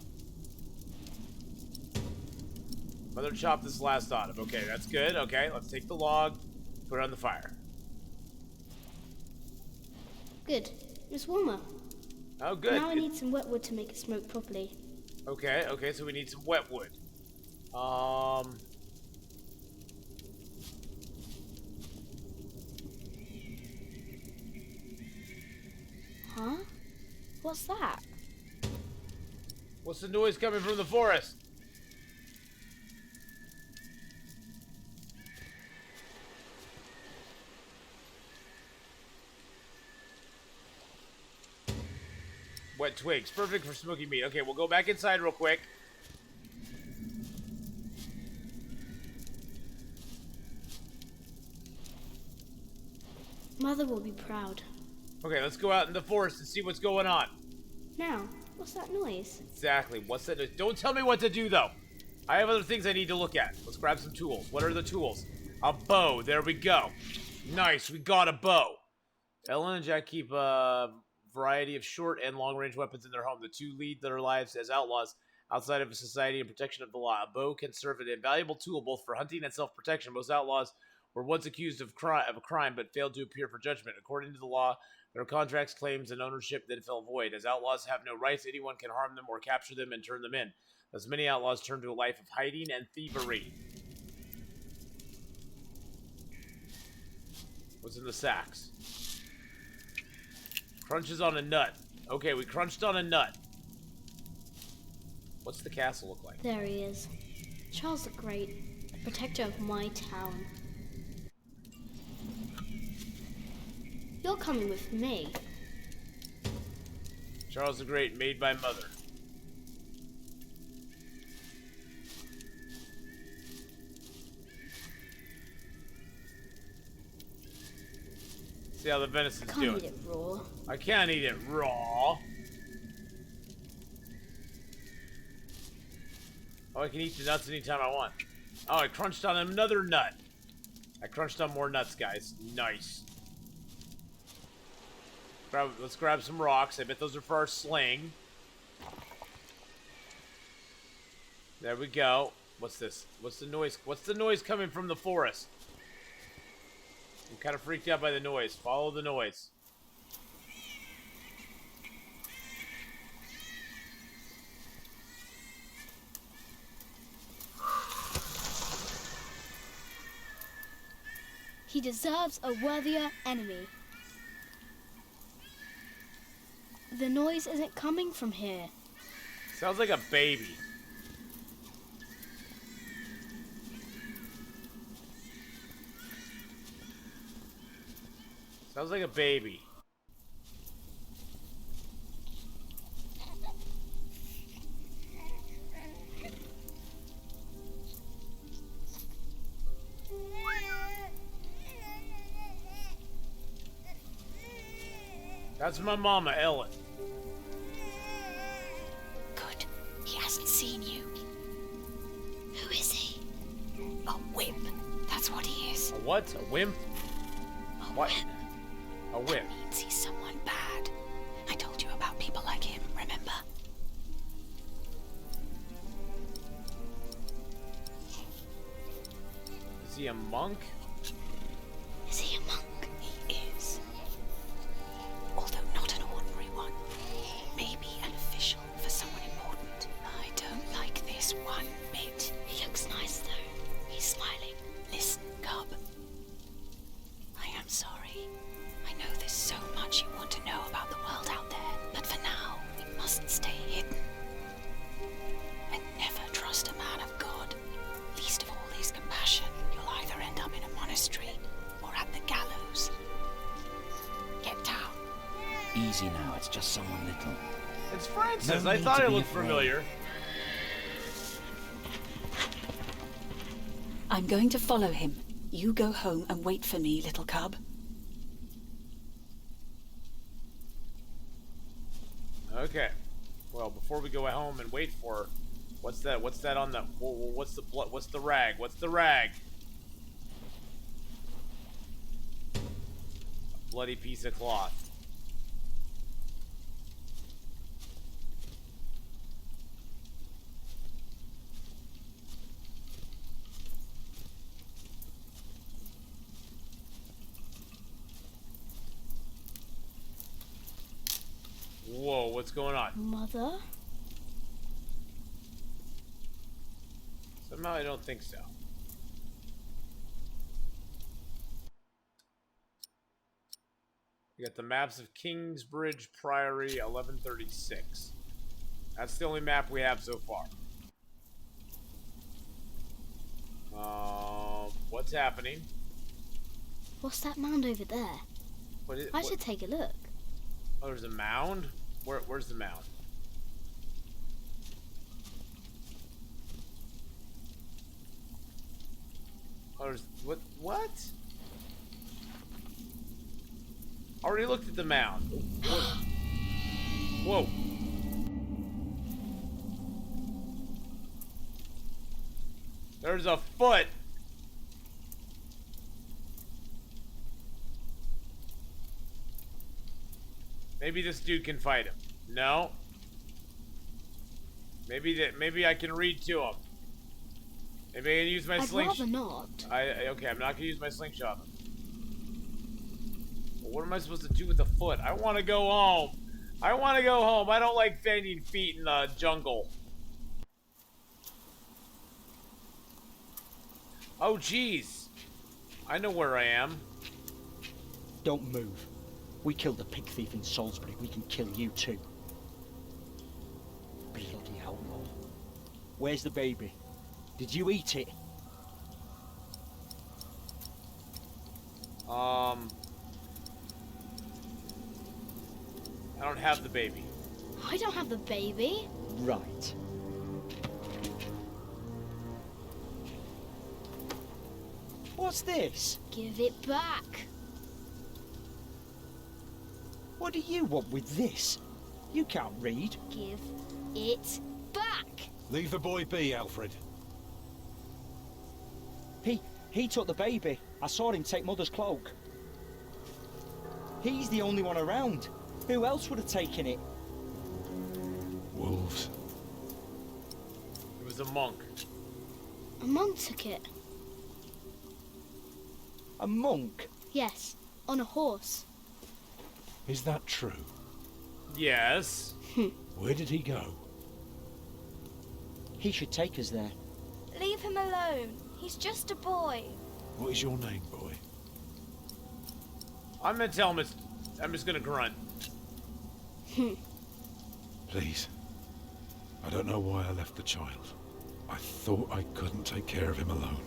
Mother chopped this last autumn. Okay, that's good. Okay, let's take the log, put it on the fire. Good. It's warmer. Oh, good. Now I need some wet wood to make it smoke properly. Okay, okay, so we need some wet wood. Huh? What's that? What's the noise coming from the forest? Wet twigs. Perfect for smoking meat. Okay, we'll go back inside real quick. Mother will be proud. Okay, let's go out in the forest and see what's going on. Now, what's that noise? Exactly. What's that? Don't tell me what to do, though. I have other things I need to look at. Let's grab some tools. What are the tools? A bow. There we go. Nice. We got a bow. Ellen and Jack keep a variety of short and long-range weapons in their home. The two lead their lives as outlaws outside of a society in protection of the law. A bow can serve an invaluable tool both for hunting and self-protection. Most outlaws were once accused of a crime but failed to appear for judgment. According to the law, their contracts, claims, and ownership then fell void. As outlaws have no rights, anyone can harm them or capture them and turn them in. Thus, many outlaws turn to a life of hiding and thievery. What's in the sacks? Crunches on a nut. Okay, we crunched on a nut. What's the castle look like? There he is. Charles the Great, the protector of my town. You're coming with me. Charles the Great, made by mother. See how the venison's doing. Can't eat it raw. I can't eat it raw. Oh, I can eat the nuts anytime I want. Oh, I crunched on another nut. I crunched on more nuts, guys. Nice. Let's grab some rocks. I bet those are for our sling. There we go. What's this? What's the noise? What's the noise coming from the forest? I'm kind of freaked out by the noise. Follow the noise. He deserves a worthier enemy. The noise isn't coming from here. Sounds like a baby. Sounds like a baby. That's my mama, Ellen. Good. He hasn't seen you. Who is he? A wimp. That's what he is. A what? A wimp? What? A wimp. That means he's someone bad. I told you about people like him, remember? Is he a monk? Is he a monk? He is. Although not an ordinary one. Maybe an official for someone important. I don't like this one bit. He looks nice though. He's smiling. Listen, Cub. I am sorry. I know there's so much you want to know about the world out there, but for now, we must stay hidden. And never trust a man of God. Least of all his compassion. You'll either end up in a monastery or at the gallows. Get down. Easy now, it's just someone little. It's Francis. No I need thought to it be looked afraid. familiar. I'm going to follow him. You go home and wait for me, little cub. Okay. Well, before we go home and wait for her, What's that? What's that on the? What's the blood? What's the rag? What's the rag? A bloody piece of cloth. Whoa, what's going on? Mother? Somehow I don't think so. We got the maps of Kingsbridge Priory 1136. That's the only map we have so far. What's happening? What's that mound over there? I should take a look. Oh, there's a mound? Where's the mound? Oh, there's... What? Already looked at the mound. Whoa. There's a foot. Maybe this dude can fight him. No. Maybe I can read to him. Maybe I can use my slingshot. I'd rather not. Okay, I'm not gonna use my slingshot. Well, what am I supposed to do with the foot? I want to go home. I want to go home. I don't like finding feet in the jungle. Oh, jeez. I know where I am. Don't move. We killed the pig thief in Salisbury. We can kill you too. Bloody outlaw. Where's the baby? Did you eat it? I don't have the baby. I don't have the baby. Right. What's this? Give it back. What do you want with this? You can't read. Give it back. Leave the boy be, Alfred. He took the baby. I saw him take Mother's cloak. He's the only one around. Who else would have taken it? Wolves. It was a monk. A monk took it. A monk? Yes, on a horse. Is that true? Yes. Where did he go? He should take us there. Leave him alone. He's just a boy. What is your name, boy? I'm gonna tell him I'm just gonna grunt. Please. I don't know why I left the child. I thought I couldn't take care of him alone,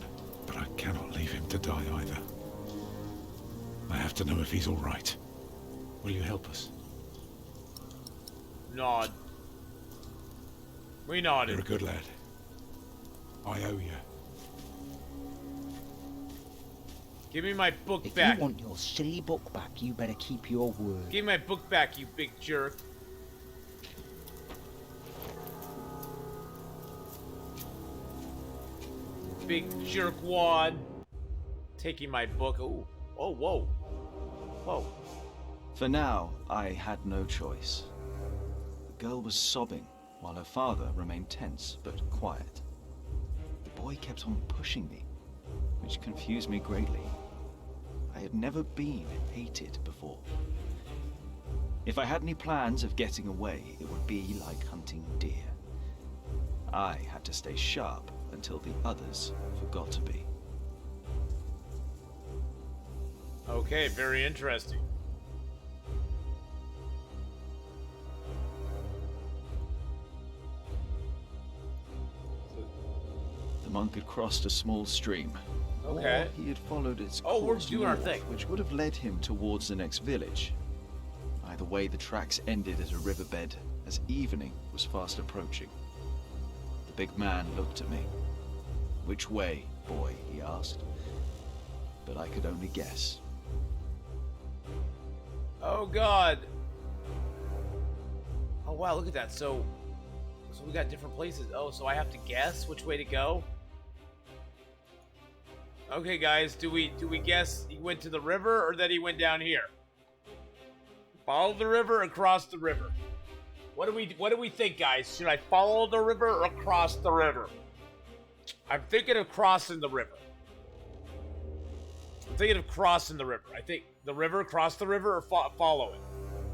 but I cannot leave him to die either. I have to know if he's all right. Will you help us? Nod. We nodded. You're a good lad. I owe you. Give me my book If back. you want your silly book back, you better keep your word. Give me my book back, you big jerk. Big jerkwad. Taking my book. Ooh. Oh, whoa. Whoa. For now, I had no choice. The girl was sobbing, while her father remained tense but quiet. The boy kept on pushing me, which confused me greatly. I had never been hated before. If I had any plans of getting away, it would be like hunting deer. I had to stay sharp until the others forgot to be. Okay, very interesting. The monk had crossed a small stream. Okay. Or he had followed its Oh, we're course doing our north, thing. which would have led him towards the next village. Either way, the tracks ended at a riverbed as evening was fast approaching. The big man looked at me. "Which way, boy?" he asked. But I could only guess. Oh God. Oh wow, look at that. So So we got different places. Oh, so I have to guess which way to go? Okay, guys, do we guess he went to the river or that he went down here? Follow the river or cross the river? What do we think, guys? Should I follow the river or cross the river? I'm thinking of crossing the river. I'm thinking of crossing the river. I think the river, cross the river, or follow it.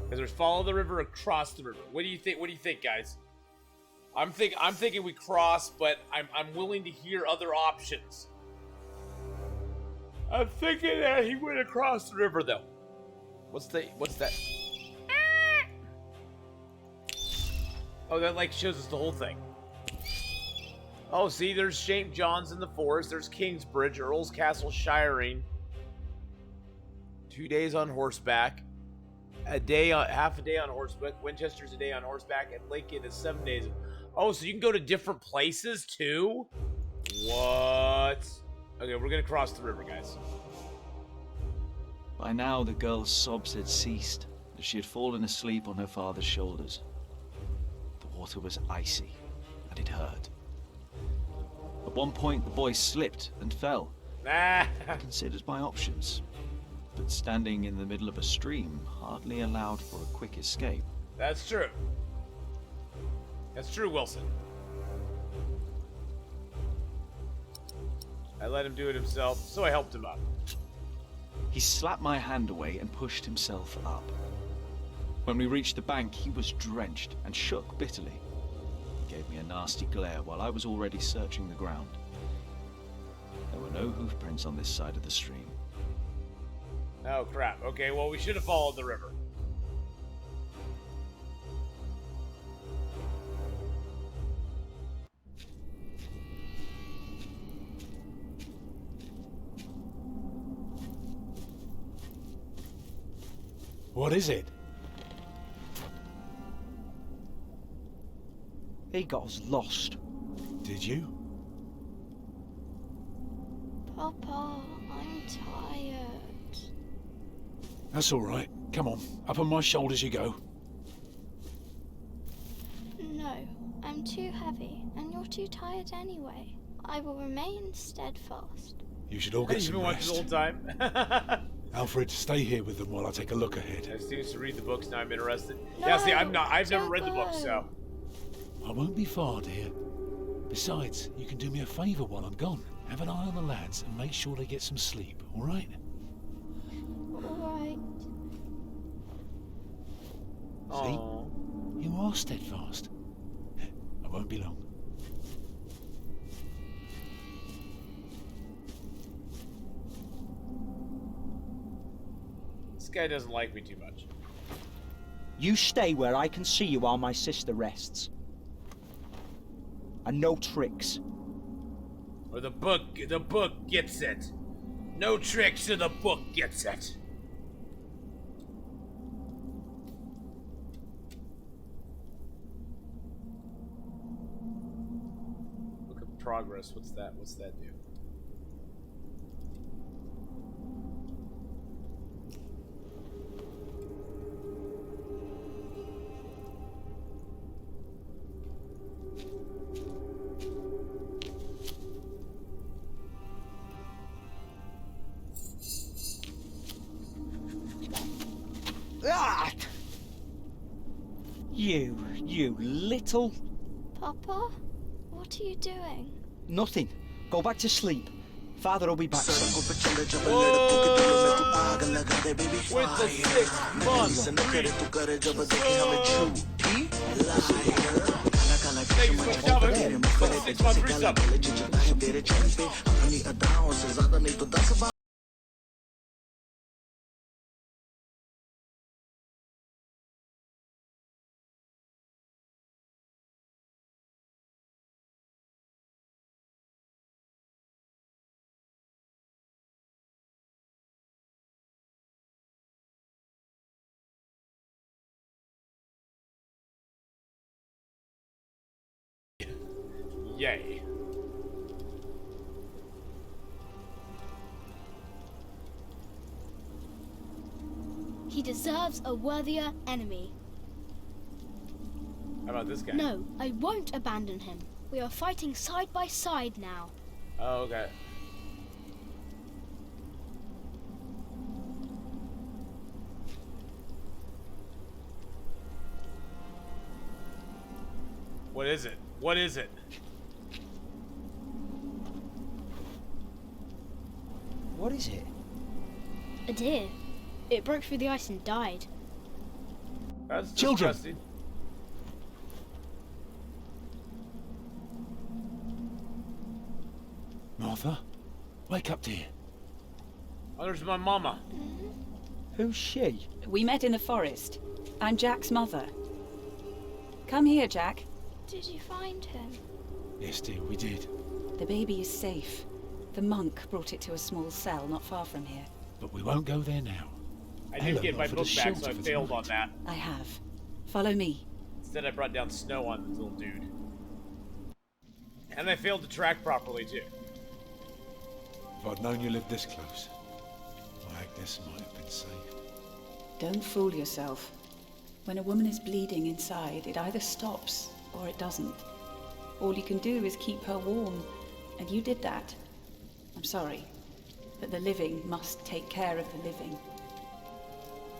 Because there's follow the river or cross the river. What do you think? What do you think, guys? I'm thinking we cross, but I'm willing to hear other options. I'm thinking that he went across the river, though. What's that? Oh, that like shows us the whole thing. Oh, see, there's St. John's in the Forest. There's Kingsbridge, Earl's Castle, Shiring. 2 days on horseback. Half a day on horseback. Winchester's a day on horseback, and Lincoln is 7 days. Oh, so you can go to different places too? What? Okay, we're gonna cross the river, guys. By now, the girl's sobs had ceased, as she had fallen asleep on her father's shoulders. The water was icy, and it hurt. At one point, the boy slipped and fell. I considered my options, but standing in the middle of a stream hardly allowed for a quick escape. That's true. That's true, Wilson. I let him do it himself, so I helped him up. He slapped my hand away and pushed himself up. When we reached the bank, he was drenched and shook bitterly. He gave me a nasty glare while I was already searching the ground. There were no hoofprints on this side of the stream. Oh, crap. Okay, well, we should have followed the river. What is it? He got us lost. Did you? Papa, I'm tired. That's all right. Come on, up on my shoulders you go. No, I'm too heavy, and you're too tired anyway. I will remain steadfast. You should all get some You've been watching rest. the whole time. Alfred, stay here with them while I take a look ahead. I just used to read the books, now I'm interested. No, yeah, see, I've never read the book, so. I won't be far, dear. Besides, you can do me a favour while I'm gone. Have an eye on the lads and make sure they get some sleep, all right? Alright. See? You are steadfast. I won't be long. This guy doesn't like me too much. You stay where I can see you while my sister rests. And no tricks. Or the book gets it. No tricks or the book gets it. Look at progress. What's that? What's that do? Ah! You little... Papa, what are you doing? Nothing. Go back to sleep. Father will be back soon. With the 6 months. Thank you for coming. For the 6 month resub. Yay. He deserves a worthier enemy. How about this guy? No, I won't abandon him. We are fighting side by side now. Oh, okay. What is it? What is it? What is it? A deer. It broke through the ice and died. That's Children. disgusting. Martha, wake up, dear. Oh, there's my mama. Who's she? We met in the forest. I'm Jack's mother. Come here, Jack. Did you find him? Yes, dear, we did. The baby is safe. The monk brought it to a small cell not far from here. But we won't go there now. I did Ellen get my offered book us back, shelter so I for failed on tonight. that. I have. Follow me. Instead, I brought down snow on this little dude. And I failed to track properly, too. If I'd known you lived this close, Agnes might have been safe. Don't fool yourself. When a woman is bleeding inside, it either stops or it doesn't. All you can do is keep her warm, and you did that. I'm sorry, but the living must take care of the living.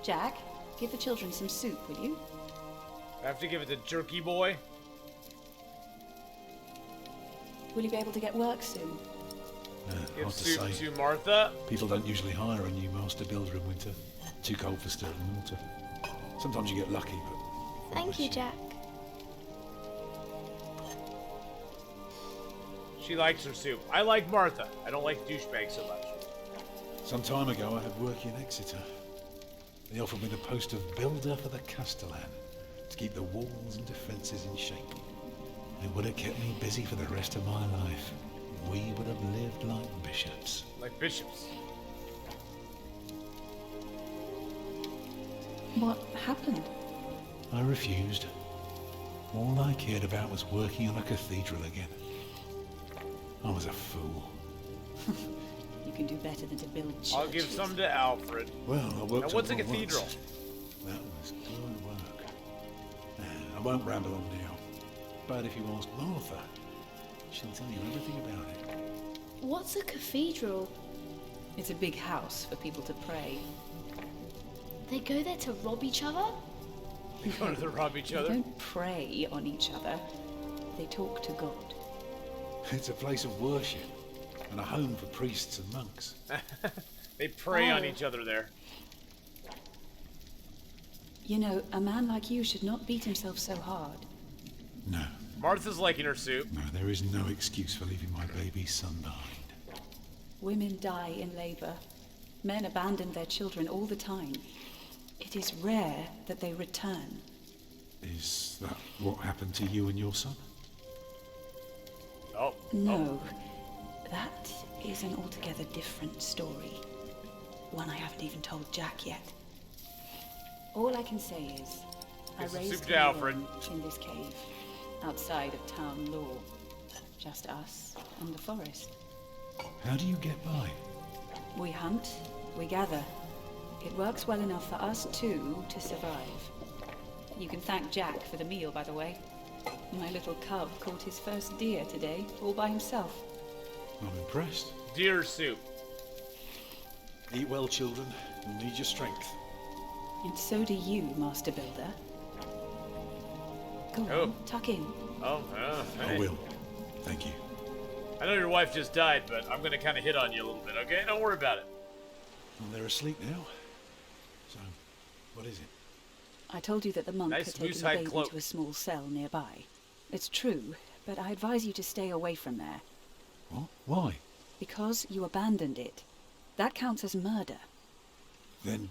Jack, give the children some soup, will you? I have to give it to Jerky Boy. Will you be able to get work soon? Give Hard to soup say. to Martha. People don't usually hire a new master builder in winter. Too cold for stirring water. Sometimes you get lucky, but... Thank you, Jack. She likes her soup. I like Martha. I don't like douchebags so much. Some time ago, I had work in Exeter. They offered me the post of builder for the Castellan, to keep the walls and defences in shape. It would have kept me busy for the rest of my life. We would have lived like bishops. Like bishops. What happened? I refused. All I cared about was working on a cathedral again. I was a fool. You can do better than to build churches. I'll give some to Alfred. Well, I worked Now, what's a on one cathedral? once. That was good work. I won't ramble on now. But if you ask Martha, she'll tell you everything about it. What's a cathedral? It's a big house for people to pray. They go there to rob each other? They go to rob each They other? don't prey on each other. They talk to God. It's a place of worship and a home for priests and monks. They prey on Oh. each other there. You know, a man like you should not beat himself so hard. No, Martha's liking her soup. no, there is no excuse for leaving my baby's son behind. Women die in labor. Men abandon their children all the time. It is rare that they return. Is that what happened to you and your son? Oh. No, that is an altogether different story. One I haven't even told Jack yet. All I can say is, I Get some raised soup to him Alfred. alone in this cave, outside of town law. Just us and the forest. How do you get by? We hunt, we gather. It works well enough for us two to survive. You can thank Jack for the meal, by the way. My little cub caught his first deer today, all by himself. I'm impressed. Deer soup. Eat well, children. You'll need your strength. And so do you, Master Builder. Go Oh. on, tuck in. Oh, hey. I will. Thank you. I know your wife just died, but I'm gonna kind of hit on you a little bit, okay? Don't worry about it. Well, they're asleep now. So, what is it? I told you that the monk Nice had taken the moose-hide baby cloak. to a small cell nearby. It's true, but I advise you to stay away from there. What? Why? Because you abandoned it. That counts as murder. Then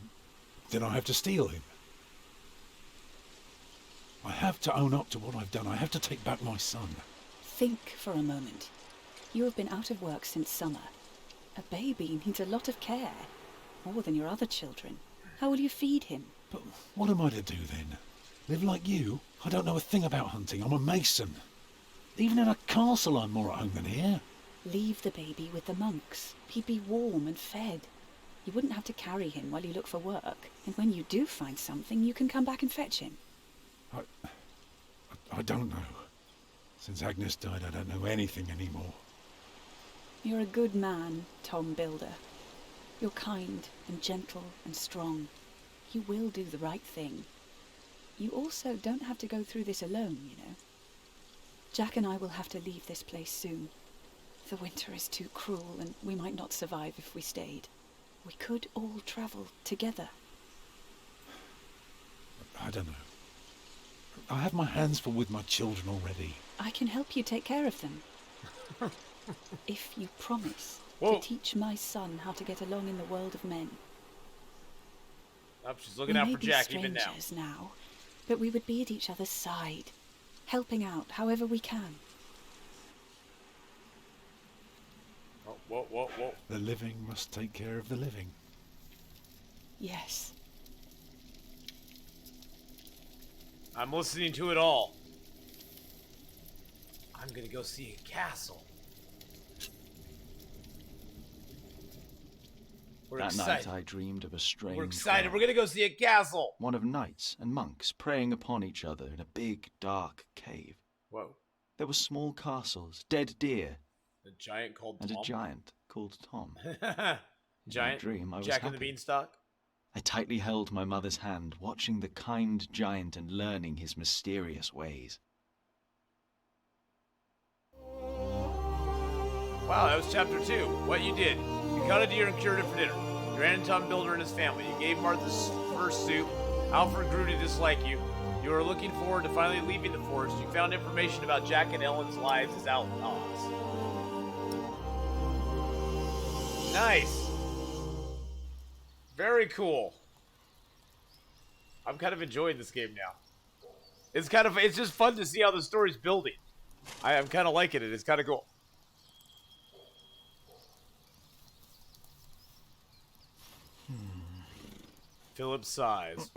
I have to steal him. I have to own up to what I've done. I have to take back my son. Think for a moment. You have been out of work since summer. A baby needs a lot of care. More than your other children. How will you feed him? But what am I to do then? Live like you? I don't know a thing about hunting. I'm a mason. Even in a castle, I'm more at home than here. Leave the baby with the monks. He'd be warm and fed. You wouldn't have to carry him while you look for work. And when you do find something, you can come back and fetch him. I don't know. Since Agnes died, I don't know anything anymore. You're a good man, Tom Builder. You're kind and gentle and strong. You will do the right thing. You also don't have to go through this alone, you know. Jack and I will have to leave this place soon. The winter is too cruel, and we might not survive if we stayed. We could all travel together. I don't know. I have my hands full with my children already. I can help you take care of them. If you promise Whoa. to teach my son how to get along in the world of men. Oh, she's looking out for Jack even now. We may be strangers now, but we would be at each other's side, helping out however we can. Oh, whoa, whoa, whoa. The living must take care of the living. Yes. I'm listening to it all. I'm gonna go see a castle. We're That excited. night I dreamed of a strange We're excited. world. We're gonna go see a castle. One of knights and monks preying upon each other in a big, dark cave. Whoa. There were small castles, dead deer, A giant called and Tom. a giant called Tom. Giant. In my dream, I was Jack happy. and the Beanstalk. I tightly held my mother's hand, watching the kind giant and learning his mysterious ways. Wow, that was chapter 2. What you did. You caught a deer and cured it for dinner. You ran into Tom Builder and his family. You gave Martha's first soup. Alfred grew to dislike you. You were looking forward to finally leaving the forest. You found information about Jack and Ellen's lives as outlaws. Nice. Very cool. I'm kind of enjoying this game now. It's just fun to see how the story's building. I'm kind of liking it. It's kind of cool. Philip sighs.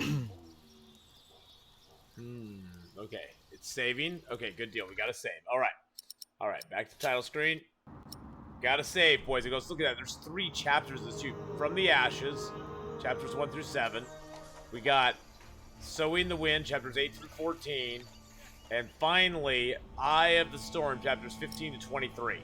Okay. It's saving. Okay, good deal. We gotta save. Alright. Alright, back to the title screen. Gotta save, boys and girls. Look at that. There's 3 chapters of this too. From the Ashes, chapters 1 through 7. We got Sowing the Wind, chapters 8 through 14. And finally, Eye of the Storm, chapters 15 to 23.